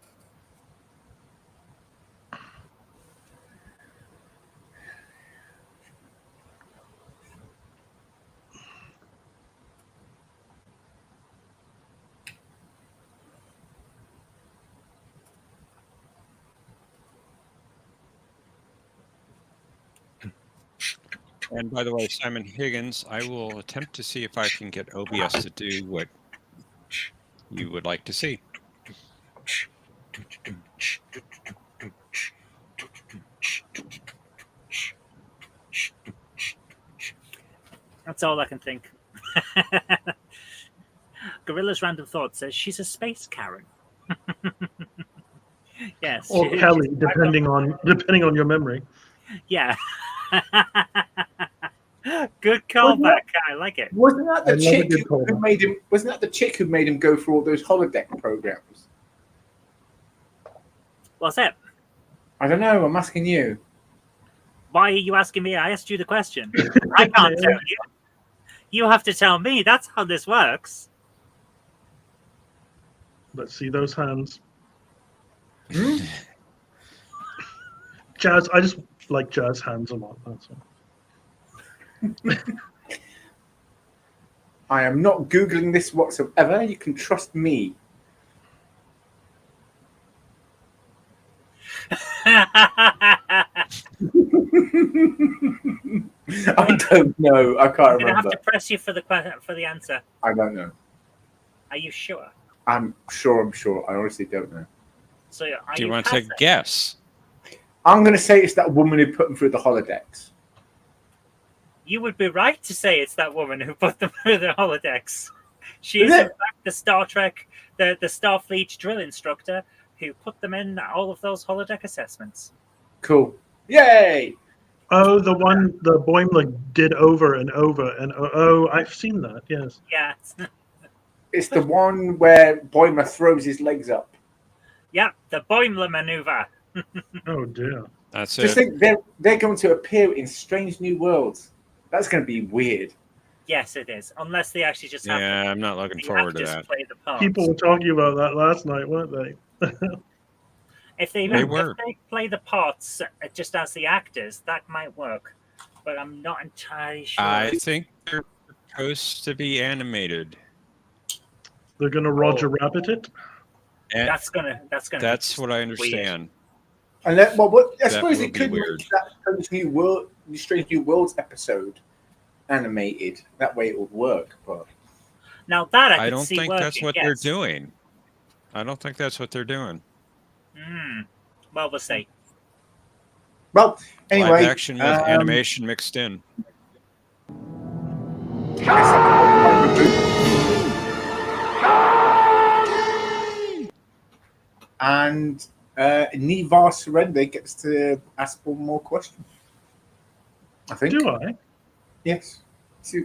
And by the way, Simon Higgins, I will attempt to see if I can get OBS to do what you would like to see. That's all I can think. Gorilla's Random Thought says she's a space Karen. Yes. Or Kelly, depending on your memory. Yeah. Good callback. I like it. Wasn't that the chick who made him? Wasn't that the chick who made him go through all those holodeck programs? What's that? I don't know. I'm asking you. Why are you asking me? I asked you the question. I can't tell you. You have to tell me. That's how this works. Let's see those hands. Jazz. I just like Jazz hands a lot. That's all. I am not Googling this whatsoever. You can trust me. I don't know. I can't remember. I'm gonna have to press you for the answer. I don't know. Are you sure? I'm sure. I honestly don't know. So, do you want to guess? I'm going to say it's that woman who put them through the holodecks. You would be right to say it's that woman who put them through the holodecks. She is in fact the Star Trek, the Starfleet drill instructor who put them in all of those holodeck assessments. Cool. Yay! Oh, the one the Boimler did over and over and oh, I've seen that. Yes. Yeah. It's the one where Boimler throws his legs up. Yeah, the Boimler maneuver. Oh dear. That's Just think they're going to appear in Strange New Worlds. That's going to be weird. Yes, it is. Unless they actually just have I'm not looking forward to that. play the parts. People were talking about that last night, weren't they? If they play the parts just as the actors, that might work. But I'm not entirely sure. I think they're supposed to be animated. They're going to Roger Rabbit it. And that's what I understand. And I suppose it could be that Strange New Worlds episode animated. That way it would work. But now that I don't think that's what they're doing. I don't think that's what they're doing. Well, we'll see. Well, anyway, live action with animation mixed in. And Nivar Surrender gets to ask one more question. I think. Do I? Yes.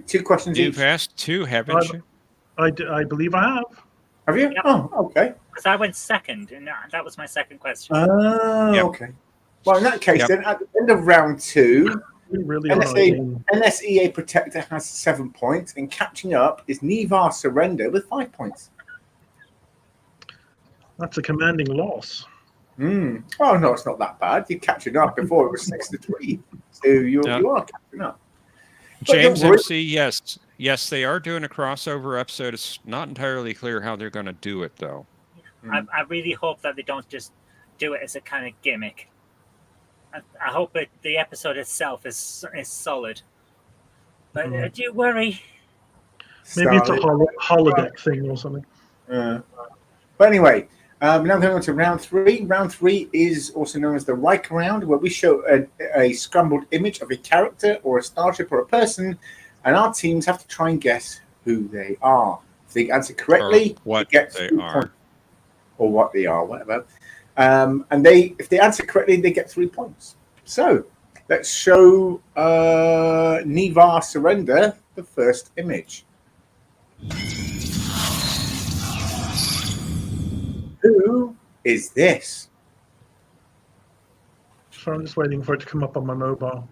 Two questions You've each. asked two, haven't you? I believe I have. Have you? Yep. Oh, okay. Because I went second, and that was my second question. Oh, Yep. okay. Well, in that case, Yep. then, at the end of round 2, We really are on our game. NSEA Protector has 7 points, and catching up is Nivar Surrender with 5 points. That's a commanding loss. Oh, no, it's not that bad. You're catching up. Before it was 6-3. So you are catching up. But James don't worry. MC, yes, they are doing a crossover episode. It's not entirely clear how they're going to do it, though. I really hope that they don't just do it as a kind of gimmick. I hope the episode itself is solid. But do you worry? Maybe it's a Started. holodeck thing or something. But anyway, now going on to round 3. Round 3 is also known as the Riker round, where we show a scrambled image of a character or a starship or a person, and our teams have to try and guess who they are. If they answer correctly, what they get they 3 are. points. Or what they are, whatever. And if they answer correctly, they get 3 points. So let's show Nivar Surrender the first image. Who is this? So I'm just waiting for it to come up on my mobile.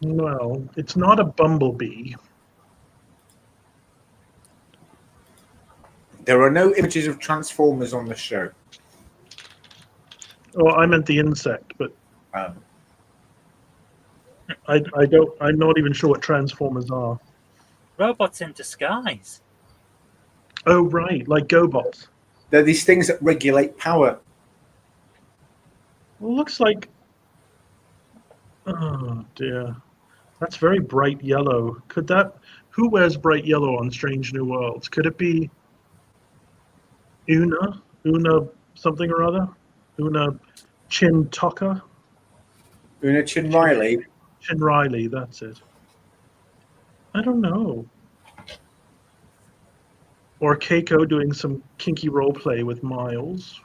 Well, it's not a bumblebee. There are no images of Transformers on the show. Oh, I meant the insect, but Um, I don't. I'm not even sure what Transformers are. Robots in disguise. Oh, right, like GoBots. they're these things that regulate power. Well, looks like. Oh dear, that's very bright yellow. Could that? Who wears bright yellow on Strange New Worlds? Could it be Una something or other? Una Chin Tucker? Una Chin Riley. Chin Riley, that's it. I don't know. Or Keiko doing some kinky role play with Miles.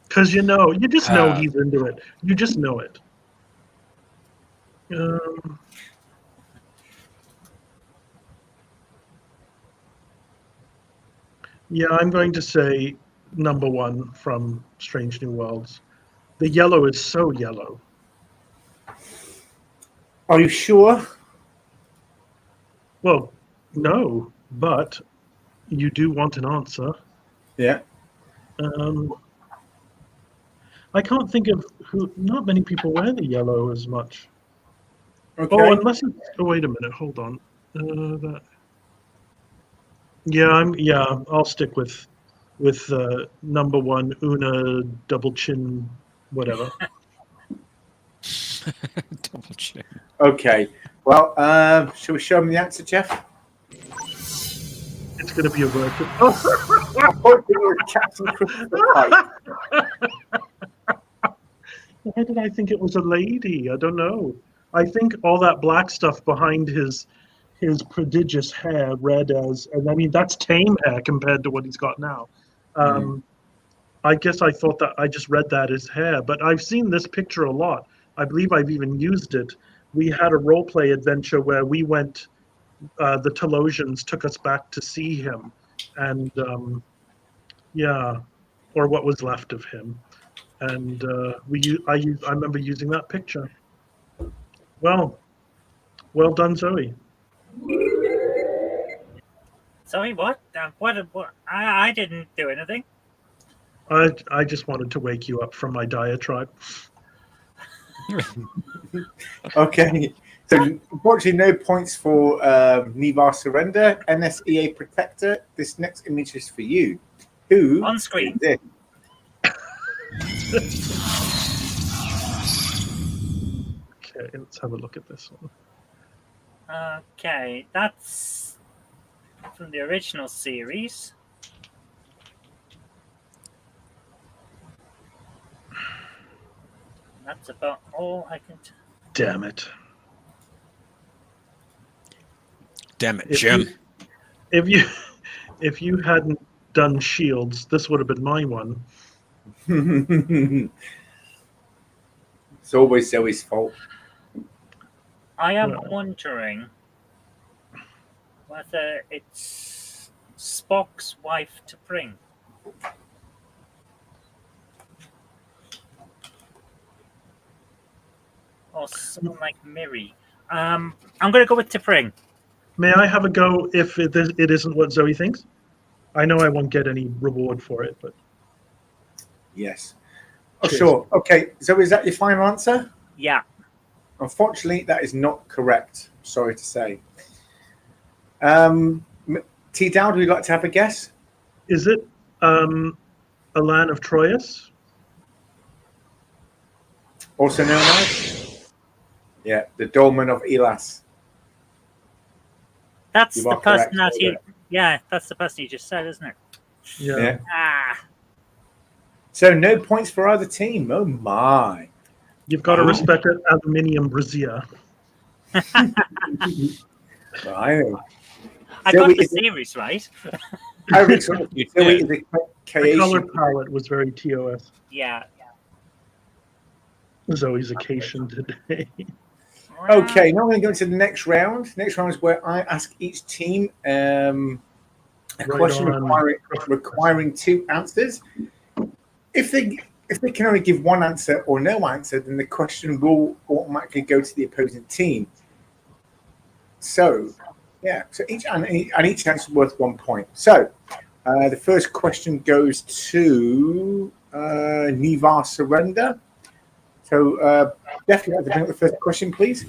Because you just know he's into it. You just know it. Yeah, I'm going to say number 1 from Strange New Worlds. The yellow is so yellow. Are you sure? Well, no, but you do want an answer. Yeah. I can't think of who. Not many people wear the yellow as much. Okay. Oh, unless it's. Oh, wait a minute. Hold on. That. Yeah, I'll stick with number 1, Una double chin, whatever. Double chin. Okay. Well, shall we show them the answer, Jeff? It's going to be a virtual. I thought it was Captain Christopher Pike. Why did I think it was a lady? I don't know. I think all that black stuff behind his prodigious hair read as, and I mean that's tame hair compared to what he's got now. I guess I thought that I just read that as hair, but I've seen this picture a lot. I believe I've even used it. We had a role play adventure where we went. The Telosians took us back to see him, and or what was left of him, and I remember using that picture. Well done, Zoe. Sorry, what? What? I didn't do anything. I just wanted to wake you up from my diatribe. Okay. So, unfortunately, no points for Nivar Surrender, NSEA Protector. This next image is for you. Who On screen. is Okay, let's have a look at this one. Okay, that's from the original series. That's about all I can. Damn it! Damn it, Jim. If you hadn't done shields, this would have been my one. It's always Zoe's fault. I am Well. wondering whether it's Spock's wife to bring. Or someone like Miri. I'm going to go with T'Pring. May I have a go if it isn't what Zoe thinks? I know I won't get any reward for it, but Yes. Oh, Cheers. sure. Okay, Zoe, is that your final answer? Yeah. Unfortunately, that is not correct. Sorry to say. T. Dowd, would you like to have a guess? is it Alan of Troyes? Also known as? Yeah, the Dolmen of Elas. That's You the are correct, person that you... Zoe. Yeah, that's the person you just said, isn't it? Yeah. Ah. So no points for either team. Oh my. You've got to respect it, Aluminium Brazil. Right. I Zoe got the is a- series right. Zoe is a The K-Asian. color palette was very TOS. Yeah. Zoe's occasion today. Okay, now we're going to go into the next round. Next round is where I ask each team a question on. requiring two answers. If they can only give one answer or no answer, then the question will automatically go to the opposing team. So, yeah, so each answer is worth 1 point. So, the first question goes to Nivar Surrender. So, definitely have to bring up the first question, please.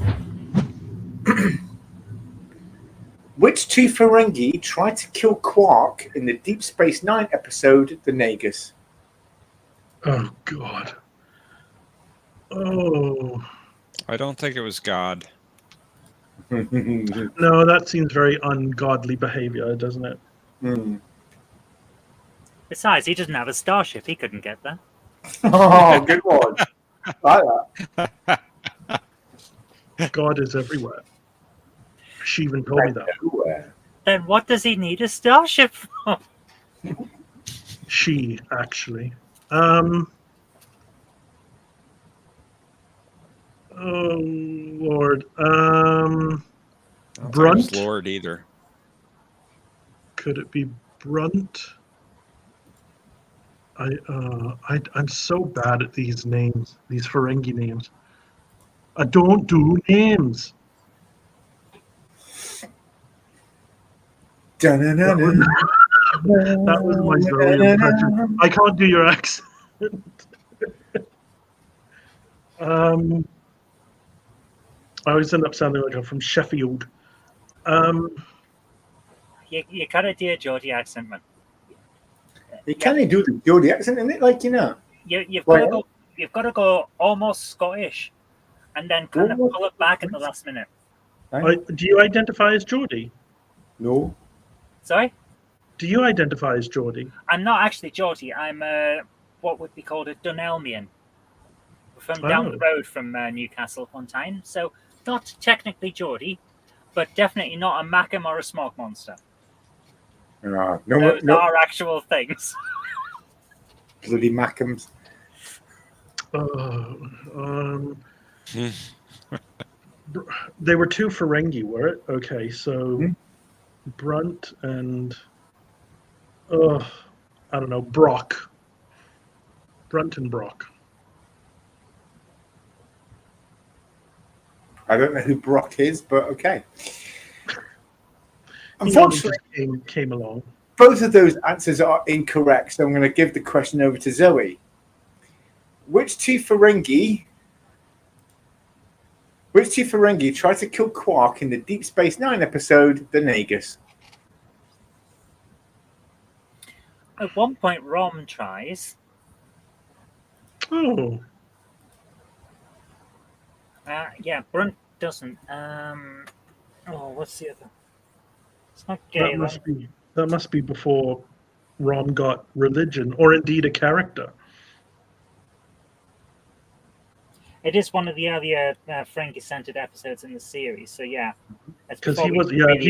Which two Ferengi tried to kill Quark in the Deep Space Nine episode, The Nagus? Oh, God. Oh. I don't think it was God. No, that seems very ungodly behavior, doesn't it? Besides, he doesn't have a starship. He couldn't get there. Oh, good one. I like that. God is everywhere. She even told me that. Everywhere. Then what does he need a starship for? She, actually. Oh, Lord. I don't think it was Brunt? Lord either. Could it be Brunt? I'm so bad at these names, these Ferengi names. I don't do names. Dun-dun-dun-dun. That was my Zoe impression. I can't do your accent. I always end up sounding like I'm from Sheffield. You kind of do a Geordie accent, man. You can't do the Geordie accent, isn't it? Like, you know. You've Well, got to go almost Scottish, and then kind of Almost pull it back at the last minute. Do you identify as Geordie? No. Sorry, Do you identify as Geordie? I'm not actually Geordie. I'm what would be called a Dunelmian. We're from down the road from Newcastle one time, so not technically Geordie, but definitely not a Mackem or a Smog Monster. No, Those no. are actual things. Bloody Mackems. They were two Ferengi, were it? Okay, so Brunt and I don't know, Brock. Brunt and Brock. I don't know who Brock is, but okay. He Unfortunately, only just came along. both of those answers are incorrect, so I'm going to give the question over to Zoe. Which two Ferengi tried to kill Quark in the Deep Space Nine episode, The Nagus? At one point, Rom tries. Oh, Yeah, Brunt doesn't. What's the other? It's not Galen. that must be before Rom got religion, or indeed a character. It is one of the earlier Ferengi-centered episodes in the series, so yeah. Because he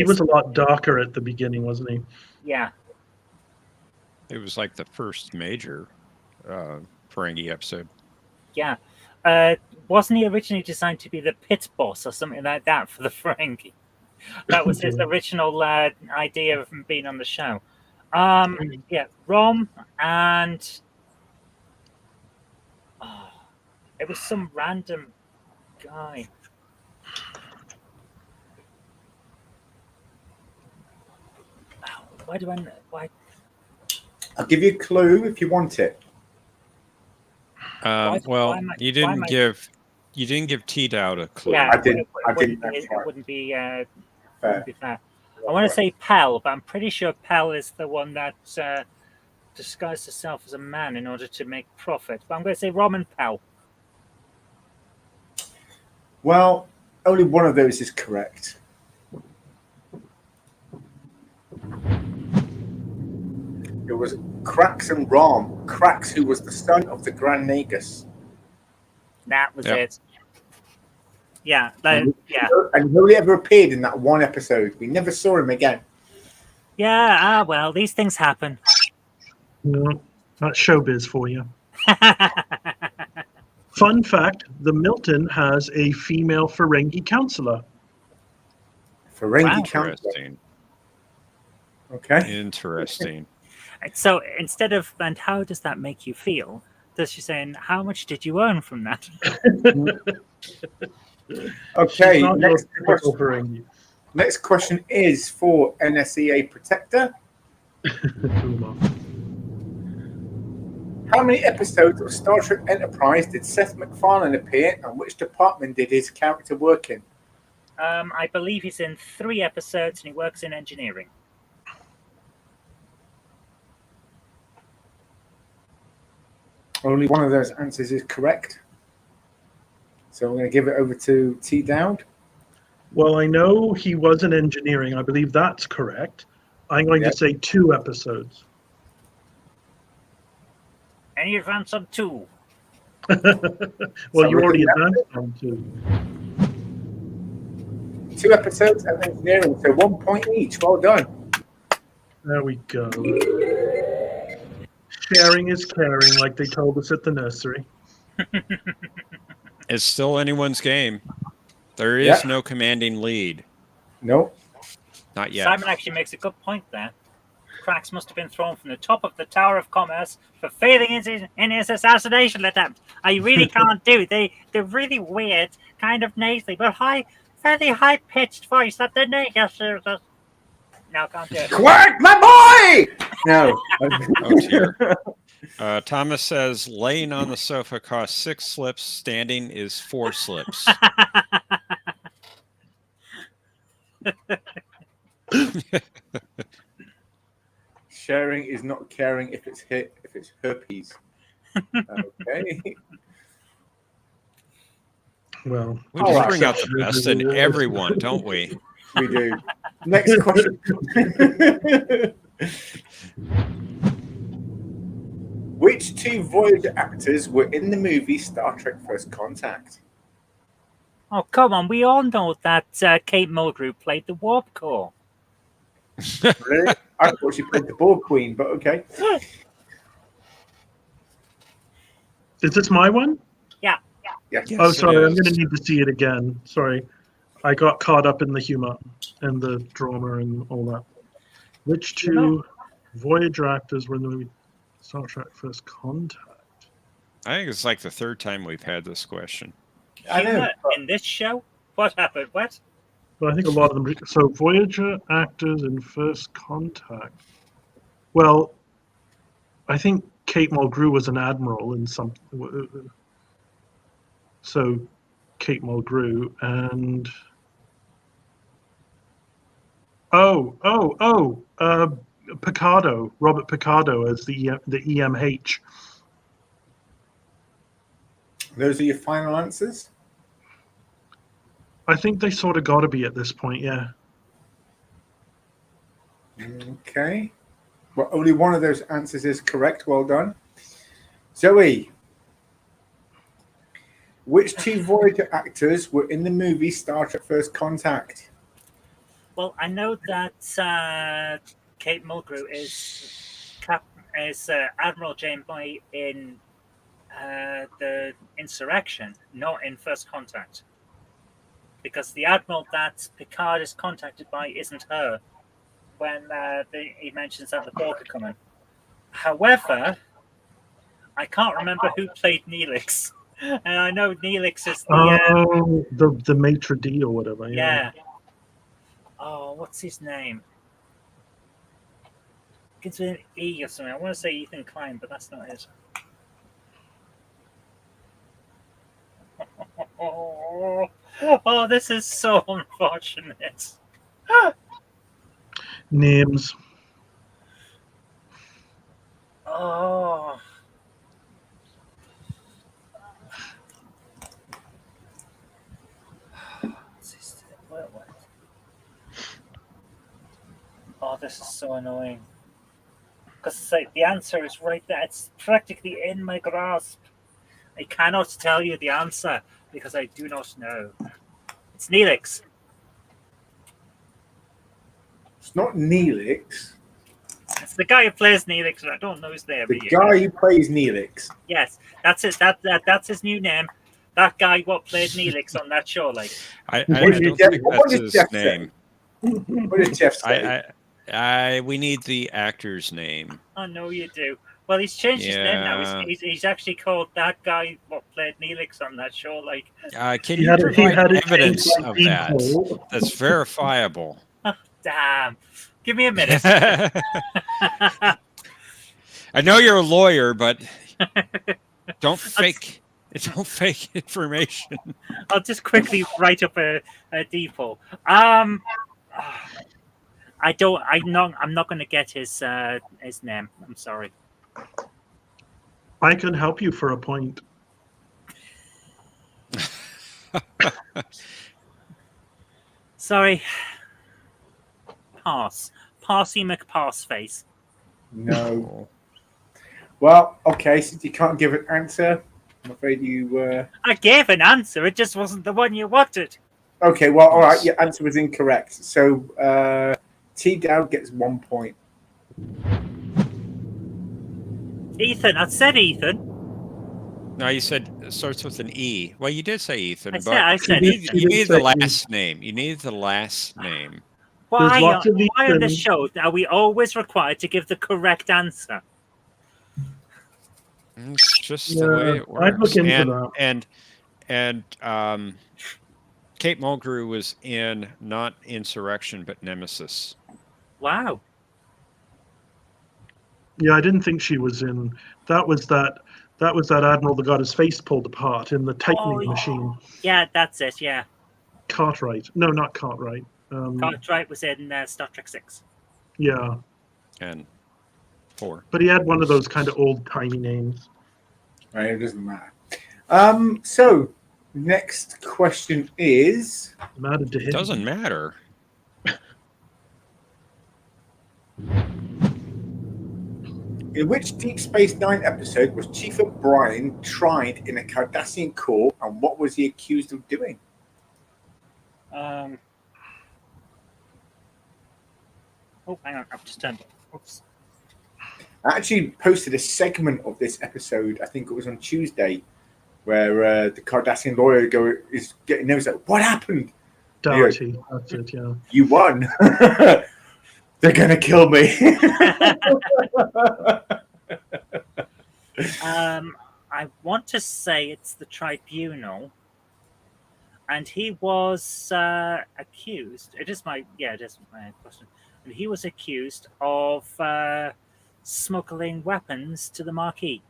was a lot darker at the beginning, wasn't he? Yeah. It was like the first major Ferengi episode. Yeah. Wasn't he originally designed to be the pit boss or something like that for the Ferengi? That was his original idea of him being on the show. Yeah, Rom and it was some random guy. Why do I? Why? I'll give you a clue if you want it. You didn't give T-Dowd a clue. Yeah, I didn't. It wouldn't be fair. I want to say Pell, but I'm pretty sure Pell is the one that disguised herself as a man in order to make profit. But I'm going to say Rom and Pell. Well, only one of those is correct. It was Krax and Rom. Krax, who was the son of the Grand Nagus. That was it. Yeah, And he only ever appeared in that one episode. We never saw him again. Yeah, well, these things happen. Yeah, that's showbiz for you. Fun fact, the Milton has a female Ferengi counselor. Ferengi counselor. Interesting. Okay. Interesting. So instead of, and how does that make you feel? Does she saying, how much did you earn from that? Okay. Ferengi. Next question is for NSEA Protector. How many episodes of Star Trek Enterprise did Seth MacFarlane appear, and which department did his character work in? I believe he's in 3 episodes and he works in engineering. Only one of those answers is correct. So I'm going to give it over to T. Dowd. Well, I know he was in engineering. I believe that's correct. I'm going to say 2 episodes. And you advanced on 2. Well, you already advanced on 2. 2 episodes of engineering, so 1 point each. Well done. There we go. Sharing is caring, like they told us at the nursery. It's still anyone's game. There is no commanding lead. No. Not yet. Simon actually makes a good point there. Krax must have been thrown from the top of the Tower of Commerce for failing in his assassination attempt. I really can't do. They're really weird, kind of nasally, but fairly high-pitched voice that the nigger. No, can't do it. Quack, my boy! No. Oh, dear. Thomas says, laying on the sofa costs 6 slips, standing is 4 slips. Sharing is not caring if it's herpes. Okay. Well, we just bring out the best in everyone, don't we? We do. Next question. Which 2 Voyager actors were in the movie Star Trek First Contact? Oh, come on. We all know that Kate Mulgrew played the Warp Core. Really? I thought she played the Borg Queen, but okay. Is this my one? Yeah. Yes. Oh, sorry. I'm going to need to see it again. Sorry. I got caught up in the humor and the drama and all that. Which 2 Voyager actors were in the movie Star Trek First Contact? I think it's like the 3rd time we've had this question. I know. In this show? What happened? What? Well, I think a lot of them. So Voyager actors in First Contact. Well, I think Kate Mulgrew was an admiral in some. So Kate Mulgrew and Picardo, Robert Picardo as the EMH. Those are your final answers? I think they sort of got to be at this point, yeah. Okay. Well, only one of those answers is correct. Well done. Zoe, which 2 Voyager actors were in the movie Star Trek First Contact? Well, I know that Kate Mulgrew is is Admiral Janeway in the Insurrection, not in First Contact. Because the Admiral that Picard is contacted by isn't her when he mentions that the Borg are coming. However, I can't remember who played Neelix. And I know Neelix is the maitre d' or whatever. yeah. Oh, what's his name? Begins with an E or something. I want to say Ethan Klein, but that's not it. Oh, this is so unfortunate. Names. Oh. Oh, this is so annoying. Because the answer is right there. It's practically in my grasp. I cannot tell you the answer because I do not know. It's Neelix. It's not Neelix. It's the guy who plays Neelix. I don't know his name. The guy who plays Neelix. Yes, that's it. That's his new name. That guy what played Neelix on that show. Like, I don't think that's his name. What did Jeff say? We need the actor's name. I know you do. Well, he's changed his name now. He's actually called that guy what played Neelix on that show. Like, can you provide evidence of that that's verifiable? Oh, damn. Give me a minute. I know you're a lawyer, but don't fake information. I'll just quickly write up a depot. I'm not going to get his name. I'm sorry. I can help you for a point. Sorry. Pass. Parsy McPassface. No. Well, okay, since you can't give an answer, I'm afraid you... I gave an answer, it just wasn't the one you wanted. Okay, well, all right, your answer was incorrect. So, T-Dowd gets 1 point. Ethan, I said Ethan. No, you said it starts with an E. Well, you did say Ethan, I said Ethan. You need the last name. You need the last name. Why on the show are we always required to give the correct answer? It's just the way it works. I'd look into that. And Kate Mulgrew was in not Insurrection but Nemesis. Wow. Yeah, I didn't think she was in. That was that admiral that got his face pulled apart in the tightening machine. Yeah, that's it. Yeah. Cartwright. No, not Cartwright. Cartwright was in Star Trek 6. Yeah. And 4. But he had one of those kind of old timey names. Right, it doesn't matter. So next question is. Mattered to him. Doesn't matter. In which Deep Space Nine episode was Chief O'Brien tried in a Cardassian court, and what was he accused of doing? Oh, hang on, I've just turned it. Oops. I actually posted a segment of this episode, I think it was on Tuesday, where the Cardassian lawyer is getting nervous. Like, what happened? Doherty, that's it, yeah. You won. They're going to kill me. I want to say it's the tribunal. And he was accused. It is my question. And he was accused of smuggling weapons to the Marquis.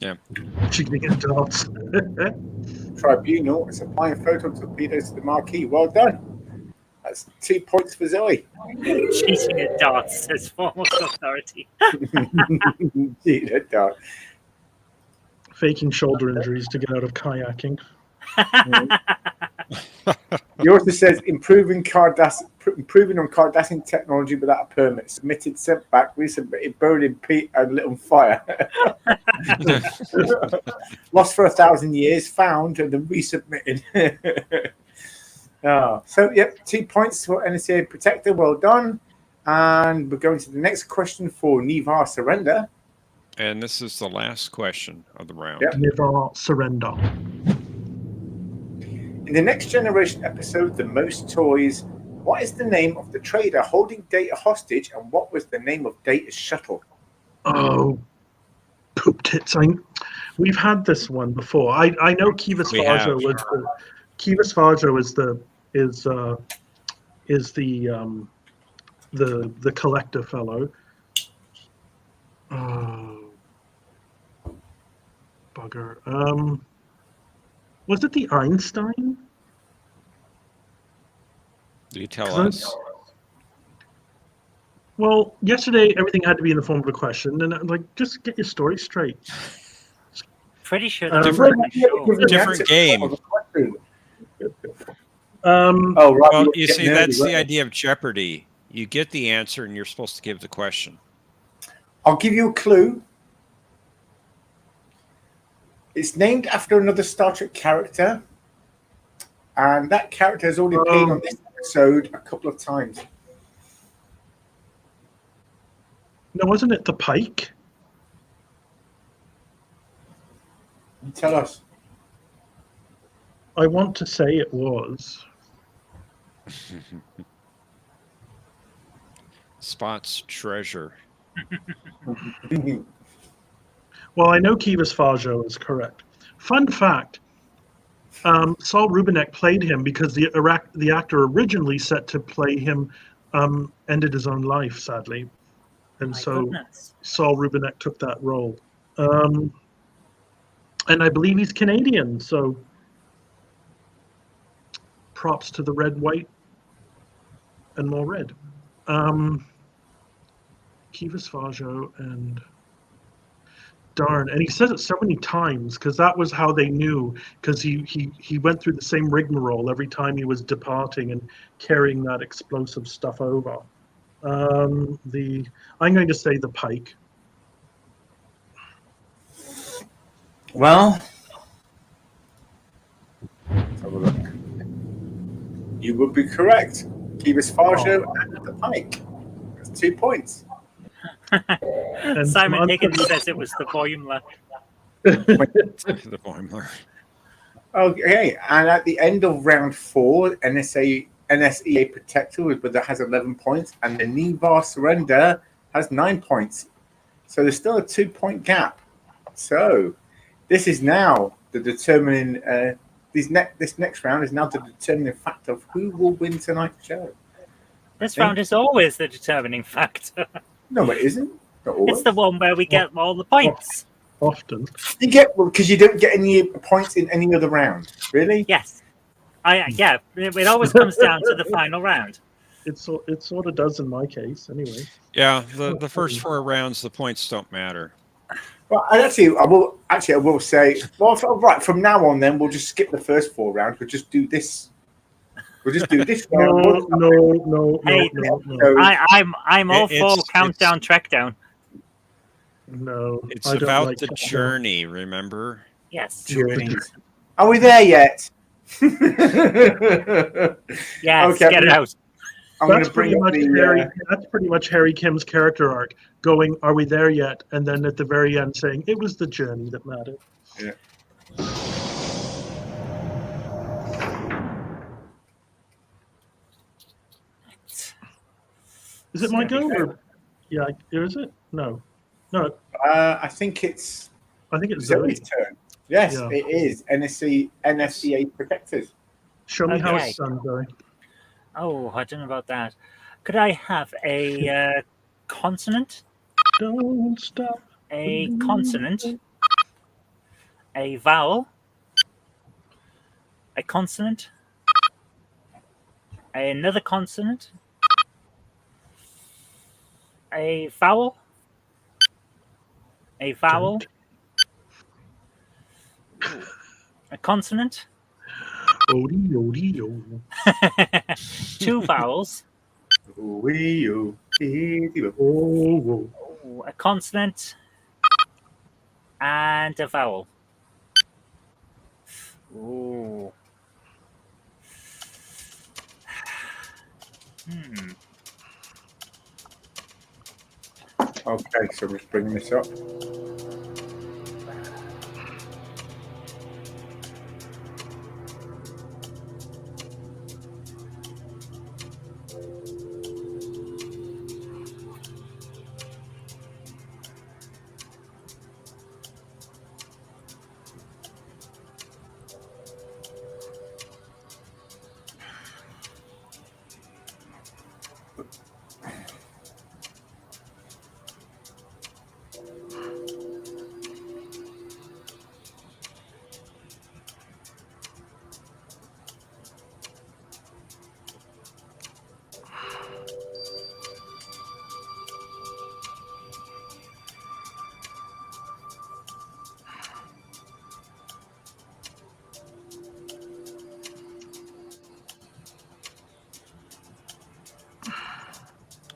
Yeah. Chicken dots. Tribunal is applying photon torpedoes to the Marquis. Well done. That's 2 points for Zoe. Cheating at darts, says foremost authority. Cheating at darts. Faking shoulder injuries to get out of kayaking. He also says improving on Cardassian technology without a permit. Submitted, sent back, resubmitted, buried in peat and lit on fire. Lost for 1,000 years, found and then resubmitted. So, yep, 2 points for NSA Protector. Well done. And we're going to the next question for Nivar Surrender. And this is the last question of the round. Yep. Never surrender. In the Next Generation episode, The Most Toys, what is the name of the trader holding Data hostage, and what was the name of Data's shuttle? Oh, poop tits! We've had this one before. I know Kivas We have. Farjo was the Kivas Farjo is the collector fellow. Oh, bugger. Was it the Einstein? You tell us. Well, yesterday everything had to be in the form of a question, and I'm like, just get your story straight. Pretty sure that Different- was sure. different game. Oh, right. Well, you see, that's the idea of Jeopardy. You get the answer, and you're supposed to give the question. I'll give you a clue. It's named after another Star Trek character, and that character has already appeared on this episode a couple of times. No, wasn't it the Pike? You tell us. I want to say it was. Spot's treasure. Well, I know Kivas Farjo is correct. Fun fact, Saul Rubinek played him because the actor originally set to play him ended his own life, sadly. And My so goodness. Saul Rubinek took that role. And I believe he's Canadian, so props to the red, white, and more red. Kivas Farjo and darn, and he says it so many times because that was how they knew, because he went through the same rigmarole every time he was departing and carrying that explosive stuff over. I'm going to say the Pike. Well, let's have a look. You would be correct. Kivas Farjo and the Pike. That's 2 points. And Simon some Higgins says it was the Boimler. The Boimler. Okay, and at the end of round 4, NSEA Protector has 11 points, and the Nivar Surrender has 9 points. So there's still a 2-point gap. So this is now the determining. This next round is now the determining factor of who will win tonight's show. This round is always the determining factor. No, it isn't. Not always. It's the one where we get all the points. Often. You get because you don't get any points in any other round. Really? Yes. Yeah, it always comes down to the final round. It sort of does in my case, anyway. Yeah, the first 4 rounds, the points don't matter. Well, I will say. Well, right from now on, then we'll just skip the first 4 rounds. We'll just do this. We'll just do this round. No. Hey, I'm all for countdown, trek down. No, It's I don't about like the that. journey, remember? Yes. Journeys. Are we there yet? Yes, Okay, get it out. I'm going That's to bring pretty up much the. That's pretty much Harry Kim's character arc. Going, are we there yet? And then at the very end, saying it was the journey that mattered. Yeah. Is it my go or? Yeah, is it? No. I think it's I think it's Zoe's Zoe. turn. Yes, Yeah. it is. NSCA Protectors. Show me how Okay. it's done, Zoe. Oh, I don't know about that. Could I have a consonant, Don't stop. a consonant, a vowel, a consonant, another consonant, a vowel, a consonant, Odie. 2 vowels, Oh. a consonant, and a vowel. Ooh. Hmm. Okay, so we're just bringing this up.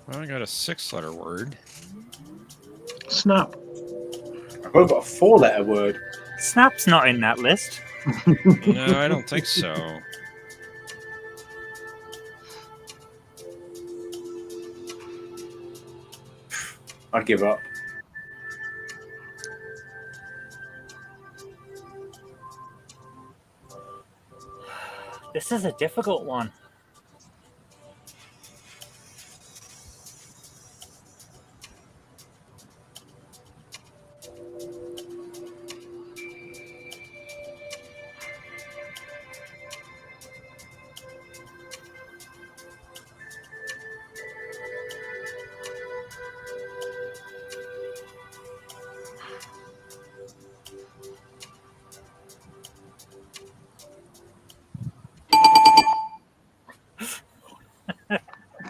Well, I got a 6-letter word. Snap. I've got a 4-letter word. Snap's not in that list. No, I don't think so. I'd give up. This is a difficult one.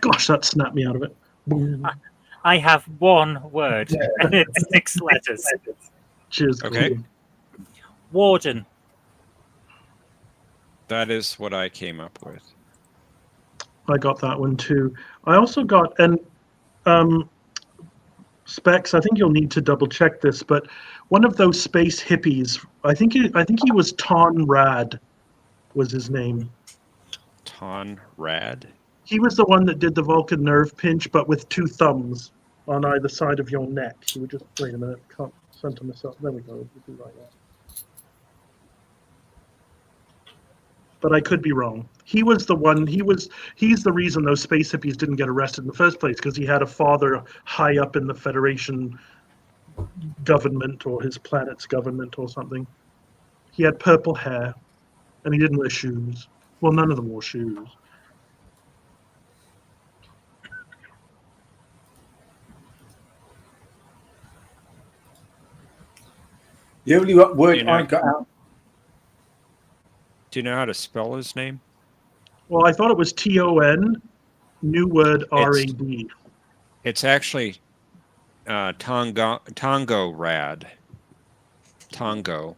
Gosh, that snapped me out of it. Boom. I have one word, and it's 6 letters. Cheers. Okay. Gordon. Warden. That is what I came up with. I got that one too. I also got Specs. I think you'll need to double check this, but one of those space hippies. I think he was Ton Rad, was his name. Ton Rad. He was the one that did the Vulcan nerve pinch, but with 2 thumbs on either side of your neck. He would just wait a minute. Can't center myself. There we go. We'll do like that. But I could be wrong. He was the one. He's the reason those space hippies didn't get arrested in the first place, because he had a father high up in the Federation government or his planet's government or something. He had purple hair, and he didn't wear shoes. Well, none of them wore shoes. The only word You know- I got out. Do you know how to spell his name? Well, I thought it was Ton, new word Rad. It's actually Tongo Rad. Tongo.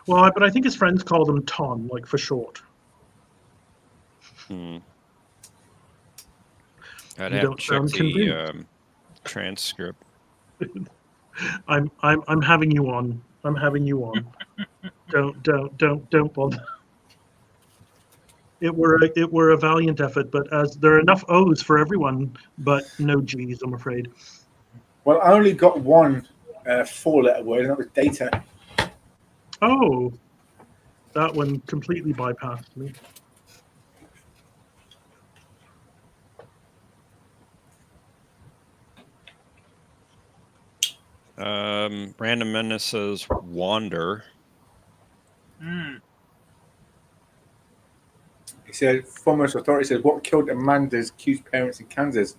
Well, but I think his friends called him Ton, like for short. I'd You have to don't check sound the convinced. transcript. I'm having you on. I'm having you on. Don't bother. It were a valiant effort, but as there are enough O's for everyone, but no G's, I'm afraid. Well, I only got one 4-letter word, and that was data. Oh, that one completely bypassed me. Random Menace says wander. He said, foremost authority says, what killed Amanda's Q's parents in Kansas?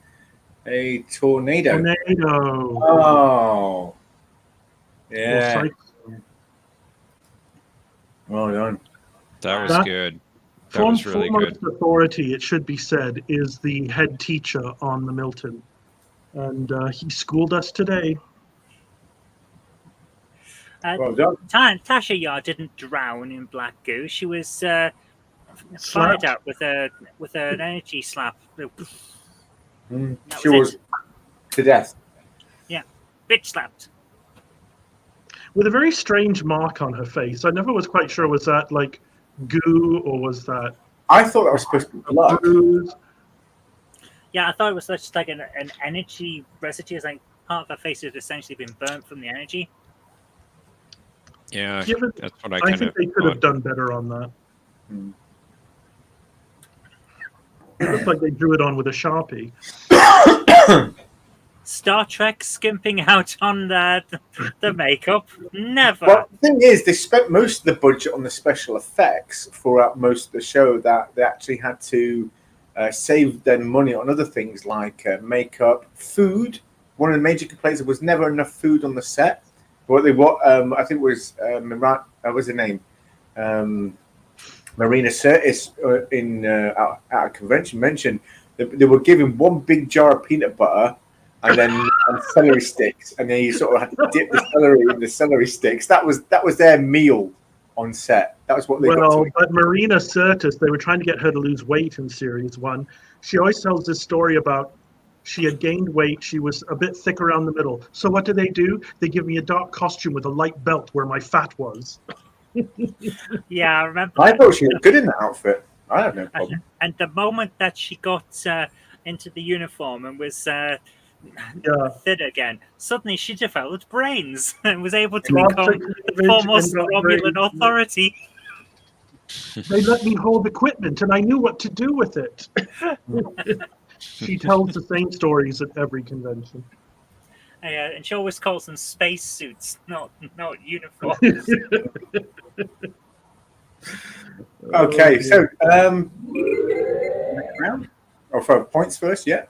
A tornado. Tornado. Oh. Yeah. Well, Well done. That was That- good. That was really foremost good. authority, it should be said, is the head teacher on the Milton. And he schooled us today. Well done. Tasha Yar didn't drown in black goo. She was fired Slapped. out with an energy slap. Mm. That She was was it. to death. Bitch slapped. With a very strange mark on her face. I never was quite sure, was that like goo or was that I thought that was supposed to be blood. bruise? Yeah, I thought it was just like an energy residue. It's like part of her face had essentially been burnt from the energy. Yeah, Given, that's what I I kind think of they could have done better on that. Hmm. It looked like they drew it on with a Sharpie. Star Trek skimping out on the makeup. Never. Well, the thing is, they spent most of the budget on the special effects throughout most of the show. That they actually had to save their money on other things like makeup, food. One of the major complaints was never enough food on the set. I think it was what was her name? Marina Sirtis in at a convention mentioned they were given one big jar of peanut butter and then celery sticks, and then you sort of had to dip the celery in the celery sticks. That was their meal on set. That was what they got to eat. But Marina Sirtis, they were trying to get her to lose weight in series 1. She always tells this story about she had gained weight. She was a bit thick around the middle. So what do? They give me a dark costume with a light belt where my fat was. Yeah, I remember. I thought she looked good in that outfit. I have no problem. And the moment that she got into the uniform and was thin again, suddenly she developed brains and was able to become the foremost Romulan authority. They let me hold equipment, and I knew what to do with it. She tells the same stories at every convention. And she always calls them space suits, not uniforms. Okay, so next round. Oh, for points first, yeah.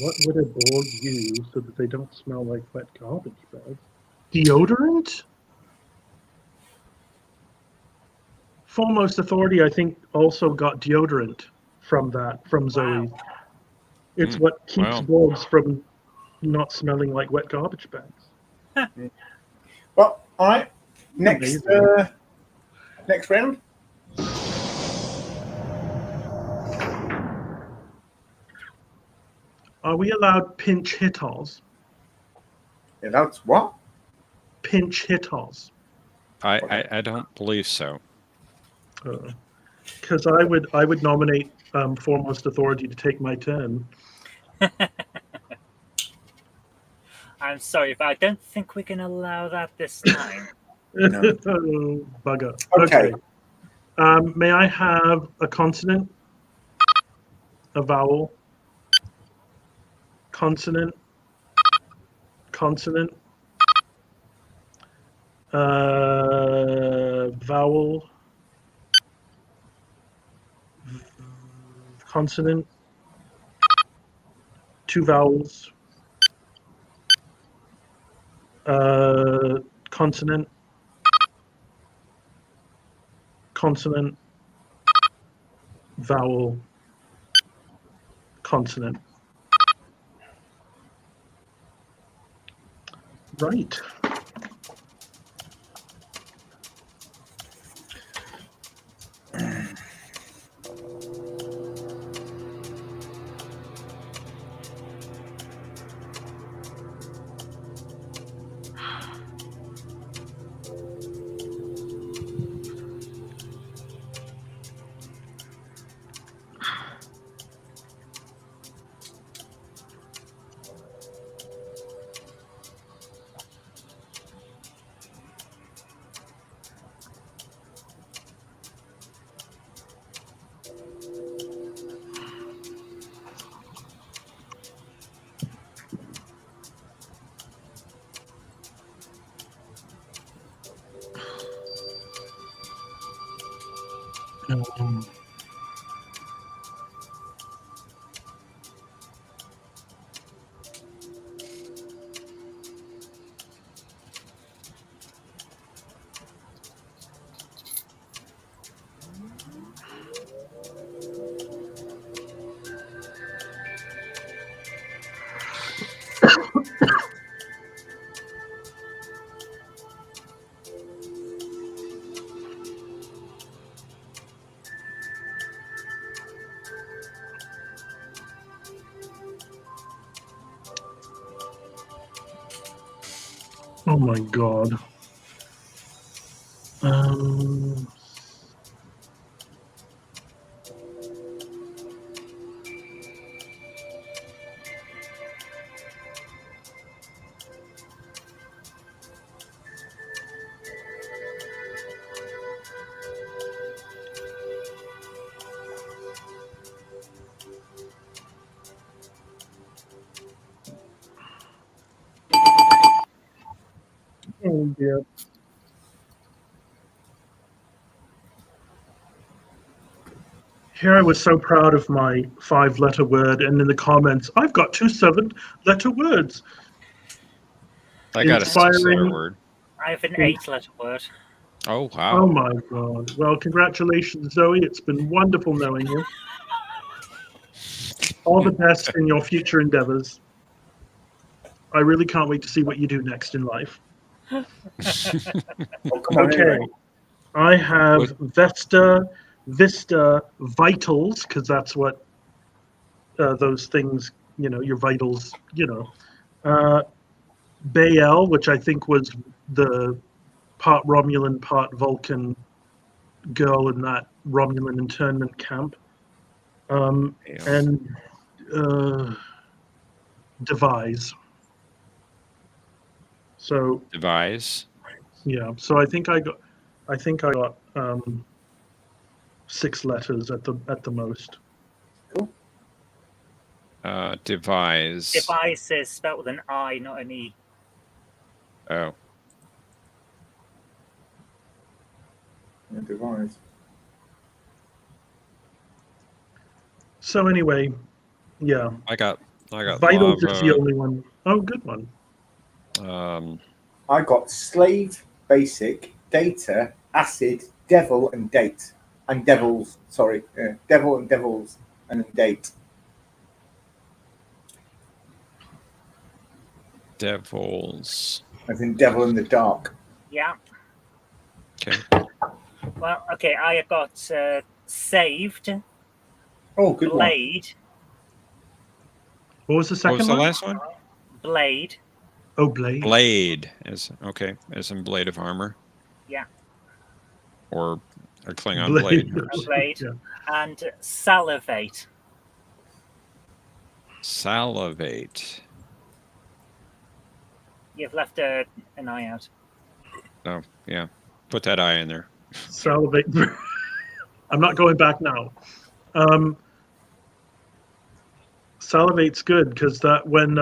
What would a Borg use so that they don't smell like wet garbage bags? Deodorant? Foremost Authority, I think, also got deodorant from Zoe. Wow. It's what keeps Borgs from not smelling like wet garbage bags. Well, all right. Next round. Are we allowed pinch hitters? Yeah, that's what? Pinch hitters. I don't believe so. Because I would nominate Foremost Authority to take my turn. I'm sorry, but I don't think we can allow that this time. No. Bugger. Okay. May I have a consonant, a vowel, consonant, vowel, consonant, 2 vowels, consonant, vowel, consonant. Right. Oh my God. dear. Here I was so proud of my 5-letter word, and in the comments, I've got 2 7-letter words. I got a Inspiring. 6-letter word. I have an 8-letter word. Oh, Oh wow. my God. Well, congratulations, Zoe. It's been wonderful knowing you. All the best in your future endeavors. I really can't wait to see what you do next in life. Oh, come on, Okay. anyway. I have Vista Vitals, because that's what those things, your vitals, Bael, which I think was the part Romulan, part Vulcan girl in that Romulan internment camp. And Devise. So Devise. yeah, so I think I got 6 letters at the most. Devise. Device is spelled with an I, not an E. Oh. Yeah, Devise. So anyway, yeah. I got Vitals is the lava. only one. Oh, good one. I got slave, basic, data, acid, devil, and date. And devils, sorry. Devil and devils, and then date. Devils. As in devil in the dark. Yeah. Okay. Well, okay, I have got saved, Oh, good one. blade, What was the What second was the one? last one? blade. Oh, Blade. Blade. As in blade of armor. Yeah. Or a Klingon blade. Blade. Yeah. And salivate. Salivate. You've left an eye out. Oh, yeah. Put that eye in there. Salivate. I'm not going back now. Salivate's good because that when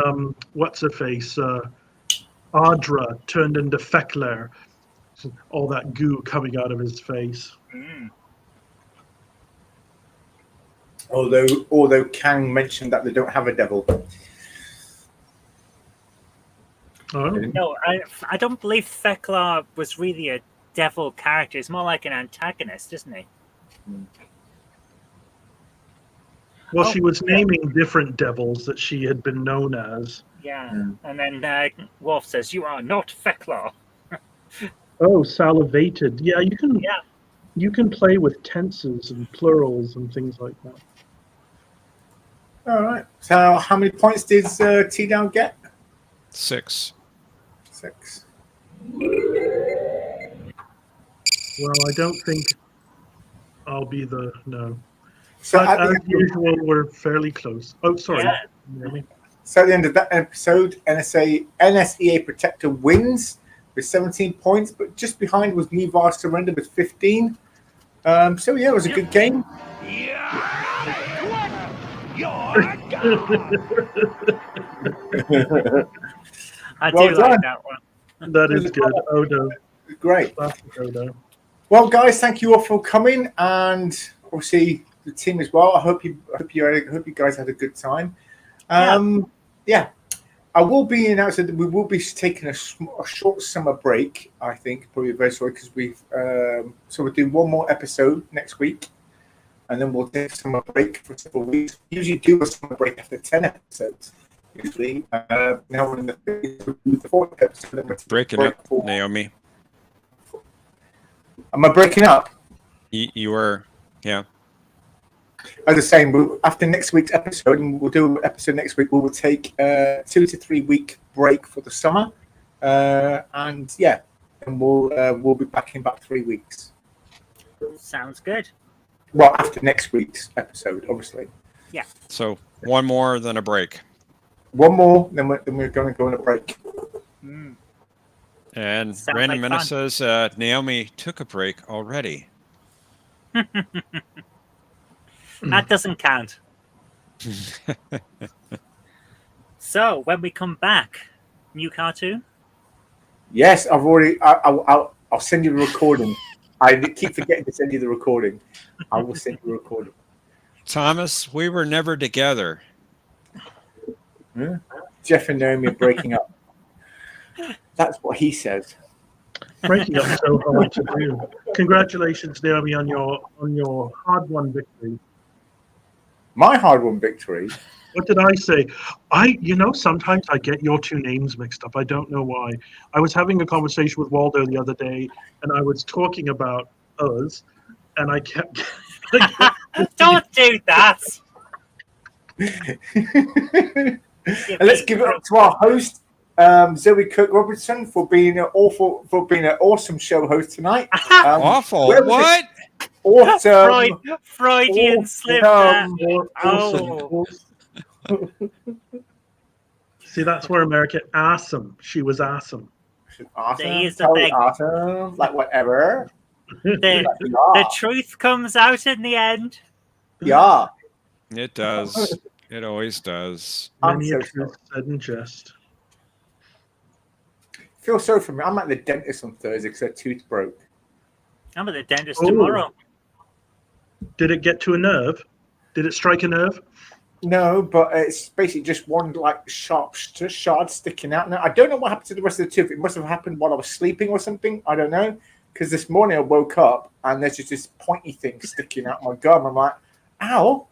what's her face Audra turned into Fekler, all that goo coming out of his face. Although Kang mentioned that they don't have a devil. Oh, No, I don't believe Thekla was really a devil character. He's more like an antagonist, isn't he? well, Oh, she was naming different devils that she had been known as. Yeah. And then Worf says, "You are not Thekla." Oh, salivated. Yeah, Yeah. you can play with tenses and plurals and things like that. All right. So how many points did T-Down get? 6. 6. Well, I don't think I'll be no. So But at the as end- usual, we're fairly close. Oh, sorry. Yeah. Really? So at the end of that episode, NSEA Protector wins with 17 points, but just behind was Levi Surrender with 15. So yeah, it was a good game. I Well do done. like that one. That is good. Odo. Great. Classic Odo. Well, guys, thank you all for coming, and obviously the team as well. I hope you guys had a good time. Yeah. I will be announcing that we will be taking a short summer break. I think probably very short because so we'll do one more episode next week, and then we'll take a summer break for several weeks. We usually do a summer break after 10 episodes. Usually, now we're in the fourth episode. Then we're Breaking up, Naomi. Am I breaking up? You were, yeah. As I was saying, after next week's episode, and we'll do an episode next week, we will take a 2 to 3 week break for the summer, and we'll be back in about 3 weeks. Sounds good. Well, after next week's episode, obviously. Yeah. So one more than a break. One more, then we're going to go on a break. And Sounds Random like Menace fun. says Naomi took a break already. That doesn't count. So when we come back, new cartoon. Yes, I've already. I'll send you the recording. I keep forgetting to send you the recording. I will send you the recording. Thomas, we were never together. Yeah. Jeff and Naomi are breaking up. That's what he says. Breaking up so hard to do. Congratulations, Naomi, on your hard-won victory. My hard-won victory. What did I say? Sometimes I get your two names mixed up. I don't know why. I was having a conversation with Waldo the other day, and I was talking about us, and I kept. Don't do that. And let's give it up to our host, Zoe Cook Robertson, for being an awesome show host tonight. Awful. What? Awesome. Freudian slip there. Awesome. See, that's where America. Awesome. She was awesome. Awesome. He's the Totally big- awesome. Like whatever. The truth comes out in the end. Yeah. It does. It always does. Many so a truth said in jest. Feel sorry for me. I'm at the dentist on Thursday because their tooth broke. I'm at the dentist Oh. tomorrow. Did it get to a nerve? Did it strike a nerve? No, but it's basically just one like sharp shard sticking out. Now I don't know what happened to the rest of the tooth. It must have happened while I was sleeping or something. I don't know. Because this morning I woke up and there's just this pointy thing sticking out my gum. I'm like, ow,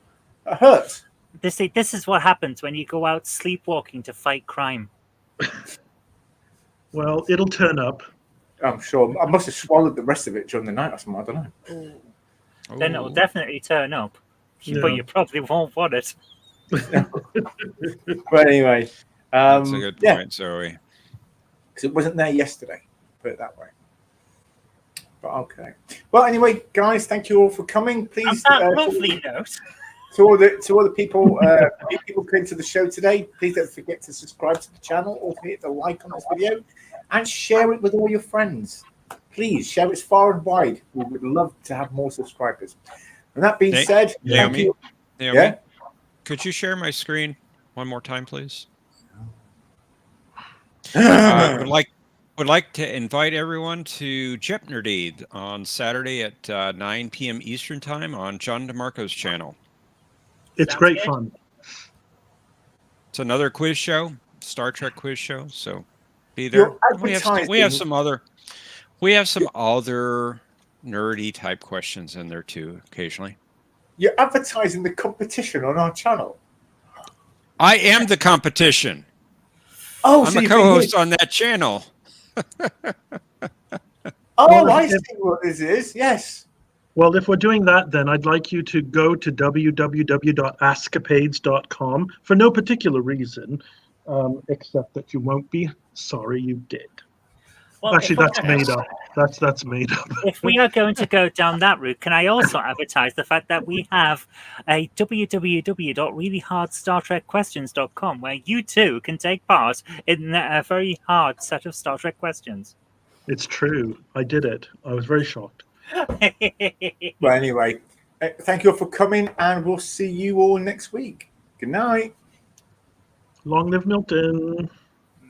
that hurts. This is what happens when you go out sleepwalking to fight crime. Well, it'll turn up. I'm sure. I must have swallowed the rest of it during the night or something. I don't know. Then it will definitely turn up. Yeah. But you probably won't want it. But anyway. That's a good point, Zoe. Because it wasn't there yesterday. Put it that way. But okay. Well, anyway, guys, thank you all for coming. Please, On that lovely note. to all the people, new people came to the show today. Please don't forget to subscribe to the channel, or hit the like on this video, and share it with all your friends. Please share it far and wide. We would love to have more subscribers. And that being said, thank you. Naomi, Yeah? could you share my screen one more time, please? Would like to invite everyone to Jeopardy on Saturday at 9 p.m. Eastern Time on John DeMarco's channel. It's Sounds great good. fun. It's another quiz show, Star Trek quiz show. So be there. We have some other nerdy type questions in there too, occasionally. You're advertising the competition on our channel. I am the competition. Oh, I'm so a you've co-host been on that channel. Oh, I see what this is. Yes. Well, if we're doing that, then I'd like you to go to www.ascapades.com for no particular reason, except that you won't be sorry you did. Well, Actually, that's made up. That's made up. If we are going to go down that route, can I also advertise the fact that we have a www.reallyhardstartrekquestions.com where you too can take part in a very hard set of Star Trek questions? It's true. I did it. I was very shocked. But anyway, thank you all for coming, and we'll see you all next week. Good night. Long live Milton.